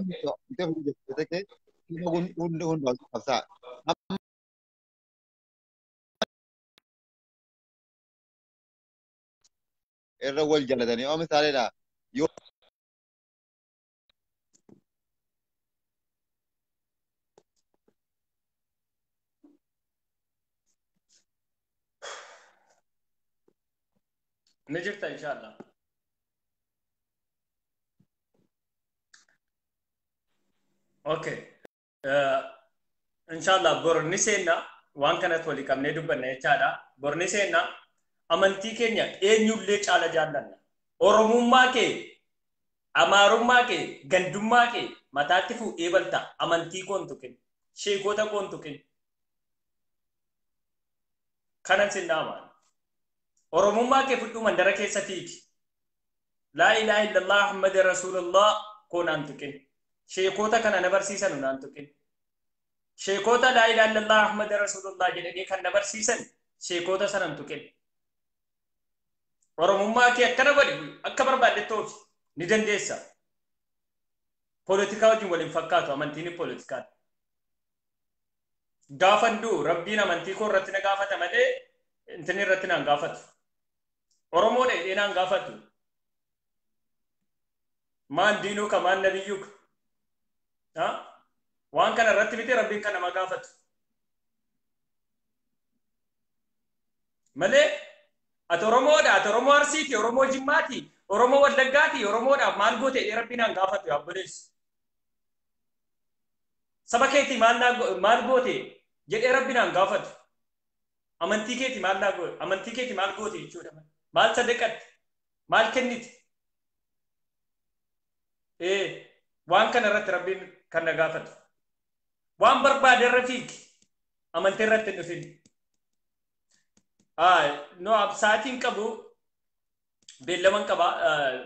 jabeeffattee tartiiba hunda qabsaa. Irra wal jalatanii yoo misaaleedha yoo نجرت إن شاء الله. أوكي. إن شاء الله برنسينا وان كانت ولي كم ندو بنيتشادا برنسينا أمانتي كينيا نيوليش على جالنا أورموما كي أماروما كي غندوما كي متاتفو إيبلتا أمانتي كونتوكين شيكوتا كونتوكين كانت سندامان أورموما كي فتو مندرا كي ستيك لا إله إلا الله محمد رسول الله كون أنتوكين شيكوتا كان نبرسيسا نانتوكين شيكوتا لا إله إلا الله محمد رسول الله جدني كان نبرسيسا شيكوتا سنانتوكين أورموما كي أكنا بدي أكبر بالتوف ندن ديسا politika wajin walin fakkaatu amantini politikaan gaafandu rabbiin amantii koo irratti na gaafata malee intini irratti naan gaafatu oromoo dheedhee naan gaafatu maan diinuu ka maan nabiyyuu ka waan kana irratti miti rabbiin kan nama gaafatu malee ati oromoodha ati oromoo arsiiti oromoo jimmaati oromoo wallaggaati oromoodhaaf maal goote rabbiin naan gaafatu yaabboleessu saba keeti maal goote jedhee rabbiin naan gaafatu amantii keeti maal goote jechuudha maal sadaqatte maal kennite waan kana irratti rabbiin kan na gaafatu waan barbaade irra fiigi amantii irratti hin dhufin no absaatiin qabu beellaman qaba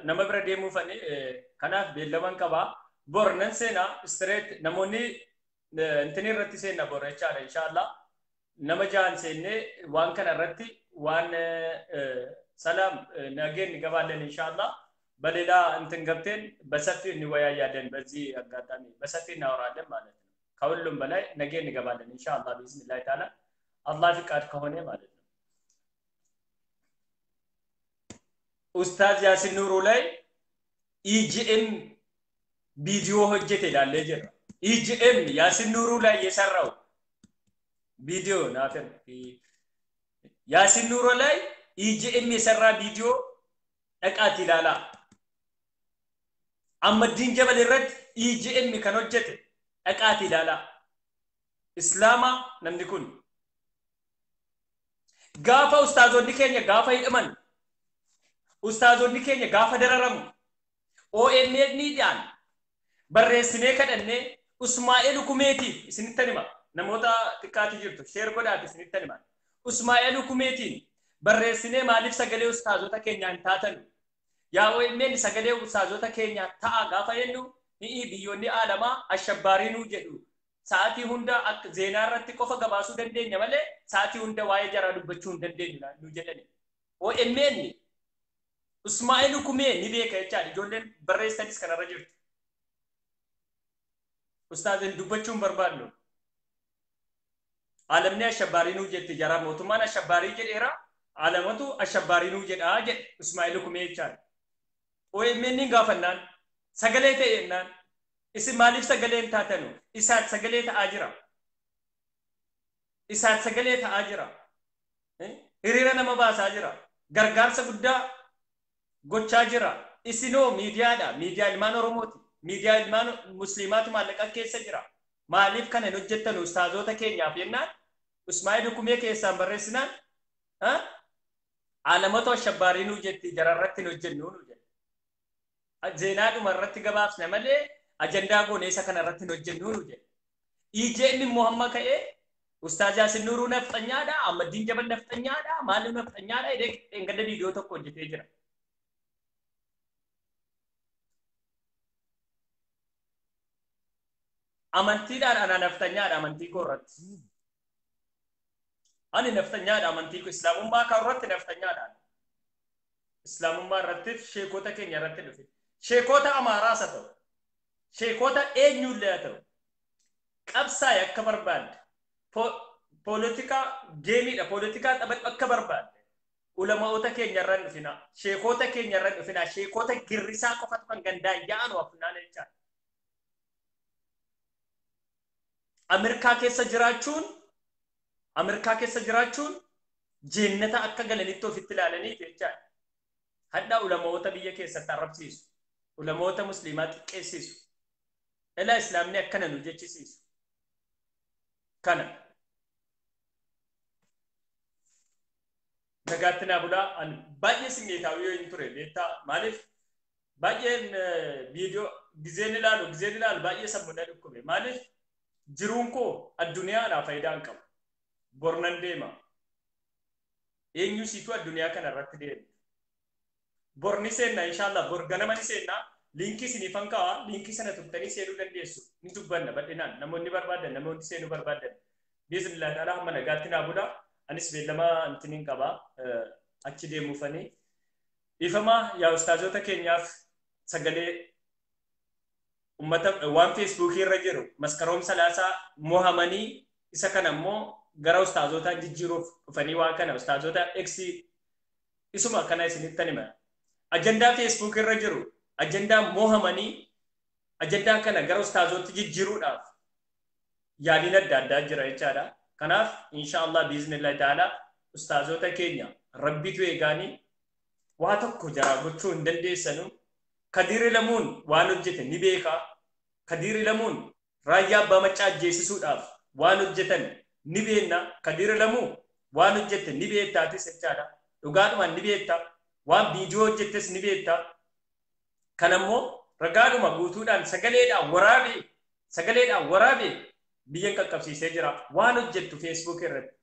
nama bira deemuu fane kanaaf beellaman qaba bornan seena straight namoonni intini irratti seenna bor jechaadha inshallah nama jaan seenne waan kana irratti waan ሰላም ነገን እንገባለን ኢንሻአላህ በሌላ እንትን ገብተን በሰፊው እንወያያለን በዚህ አጋጣሚ በሰፊው እናወራለን ማለት ነው ከሁሉም በላይ ነገን እንገባለን ኢንሻአላህ በኢዝኒላህ ተዓላ አላህ ፍቃድ ከሆነ ማለት ነው ኡስታዝ ያሲን ኑሩ ላይ ኢጂኤም ቪዲዮ ሆጀት ይላል ለጀራ ኢጂኤም ያሲን ኑሩ ላይ የሰራው ቪዲዮ ናፈር ያሲን ኑሩ ላይ ኢጂኤም የሰራ ቪዲዮ እቃት ይላላ አመዲን ጀበል ረድ ኢጂኤም ከኖጀት እቃት ይላላ እስላማ ነምዲኩን ጋፋ ኡስታዞኒ ኬኛ ጋፋ ይጥመን ኡስታዞኒ ኬኛ ጋፋ ደረረሙ ኦኤምኤን ኒዳን በሬስኔ ከደነ ኡስማኤል ኩሜቲ ስንተኒማ ነሞታ ጥቃት ይጅርቱ ሼር ጎዳት ስንተኒማ ኡስማኤል ኩሜቲ በሬስኔ ማሊፍ ሰገሌ ኡስታዞታ ኬኛን ታተኑ ያ ኦኤምኤን ሰገሌ ኡስታዞታ ኬኛ ታ ጋፋ የኑ ኒ ቢዮኒ አለማ አሸባሪኑ ጀዱ ሳቲ ሁንዳ አክ ዜና ረቲ ቆፈ ገባሱ ደንደኛ ማለ ሳቲ ሁንዳ ዋይ ጀራ ዱበቹ ደንደኛ ኑ ጀደኒ ኦኤምኤን ኡስማኤል ኩሜ ኒ ቤከ ቻ ጆለን በሬስተዲስ ከነረ ጅርቱ ኡስታዝን ዱበቹን በርባሉ ዓለምኔ አሸባሪኑ ጀት ጀራ ሞቱማን አሸባሪ ጀዴራ ዓለመቱ አሸባሪኑ ጀዳ ጀ ኡስማኤል ኩሜ ቻ ኦኤምኤን ጋፈናን ሰገሌ ተየናን እስ ማሊፍ ሰገሌን ታተኑ ኢሳት ሰገሌ ተአጅራ ኢሳት ሰገሌ ተአጅራ ሂሪራ ነመባሳ አጅራ ገርጋርሰ ጉዳ ጎቻ ጅራ ኢሲኖ ሚዲያዳ ሚዲያ ኢልማን ኦሮሞቲ ሚዲያ ኢልማን ሙስሊማት ማለቃ ኬሰ ጅራ ማሊፍ ከነ ኖጀተኑ ኡስታዞታ ኬኛፍ የናን ኡስማኤል ኩሜ ኬሳን በረስናን ዓለመቶ አሸባሪኑ ጀት ጀራረት ኖጀኑ ነው ጀ ዜናዱ መረት ገባስ ነመለ አጀንዳ ጎኔ ሰከነረት ኖጀኑ ነው ጀ ኢጄን ሙሐመድ ከኤ ኡስታዝ ያሲን ኑሩ ነፍጠኛዳ አመዲን ጀበል ነፍጠኛዳ ማሉ ነፍጠኛዳ ይደቅ እንገደ ቪዲዮ ተቆ ጀቴ ጅራ amantiidhaan ana naftanyaadha amantii koo irratti ani naftanyaadha amantii koo islaamummaa kan irratti naftanyaadha islaamummaa irratti sheekota keenya irratti dhufe sheekota amaaraas haa ta'u sheekota eenyullee haa ta'u qabsaa akka barbaadde politika geemiidha politika taphat akka barbaadde ulamaa'ota keenya irraan dhufina sheekota keenya irraan dhufina sheekota girrisaa qofatu kan gandaan yaa'anu afnaan jecha Ameerikaa keessa jiraachuun jennata akka galanitti ofitti ilaalanii jecha hadda ulamaa'ota biyya keessatti arrabsiisu ulamaa'ota musliimaa xiqqeessisu ila islaamni akkana nu jechisiisu kana nagaattina bulaa an baay'ee singeetaawii yoo hin ture beektaa maaliif baay'een viidiyoo gizeen ilaalu baay'ee sammuna dhukkube maaliif jiruun koo addunyaadhaa faayidaa hin qabu bornan deema eenyu siitu addunyaa kana irratti deema borni seenna inshallah bor ganama ni seenna linkii sinifan ka'a linkii sana tuttanii seenuu dandeessu ni dubbanna badhinaan namoonni barbaadan namoonni seenuu barbaadan bismillah ta'ala hamma nagaattina bulaa anis beellama antiniin qaba achi deemuufanii ifama yaa ustaazota keenyaaf sagalee ummata waan feesbuukii irra jiru maskaroom salaasaa mohamanii isa kana immoo gara ustaazota jijjiiruuf dhufanii waan kana ustaazota x isuma kana isinittan hima ajandaa feesbuukii irra jiru ajandaa mohamanii ajandaa kana gara ustaazota jijjiiruudhaaf yaaliin adda addaa jira jechaadha kanaaf inshallah biiznillah ta'ala ustaazota keenya rabbitu eegaanii waa tokko jaraa gochuu hin dandeessanu Kadiri Lamuun waan hojjete ni beeka Kadiri Lamuun raayyaa abbaa maccaa ajjeesisuudhaaf waan hojjetan ni beenna Kadiri Lamuu waan hojjete ni beektaatis jechaadha dhugaadhumaan ni beekta waan viidiyoo hojjettes ni beekta kanammoo ragaadhuma guutuudhaan sagaleedhaan waraabee biyyan qaqqabsiisee jira waan hojjettu Facebook irratti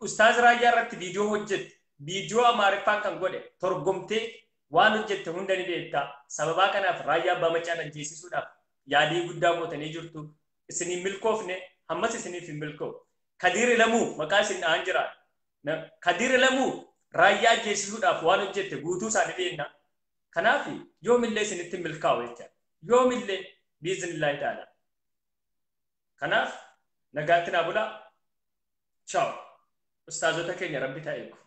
ustaaz raayyaa irratti viidiyoo hojjette viidiyoo amaariffaan kan godhe torgomtee waan hojjette hunda ni beekta sababaa kanaaf raayyaa abbaa maccaa ajjeesisuudhaaf yaadii guddaa gootanii jirtu isiniin milkoofne hammas isiniif hin milkoof Kadiri Lamuu maqaa isin dhahan jira Kadiri Lamuu raayyaa ajjeesisuudhaaf waan hojjette guutuu isaanii beekna kanaaf yoomillee isinitti milkaa'u jecha yoomillee biiznillaahi ta'ala kanaaf nagaattina bulaa ciao ustaazota keenya rabbi ta'eeku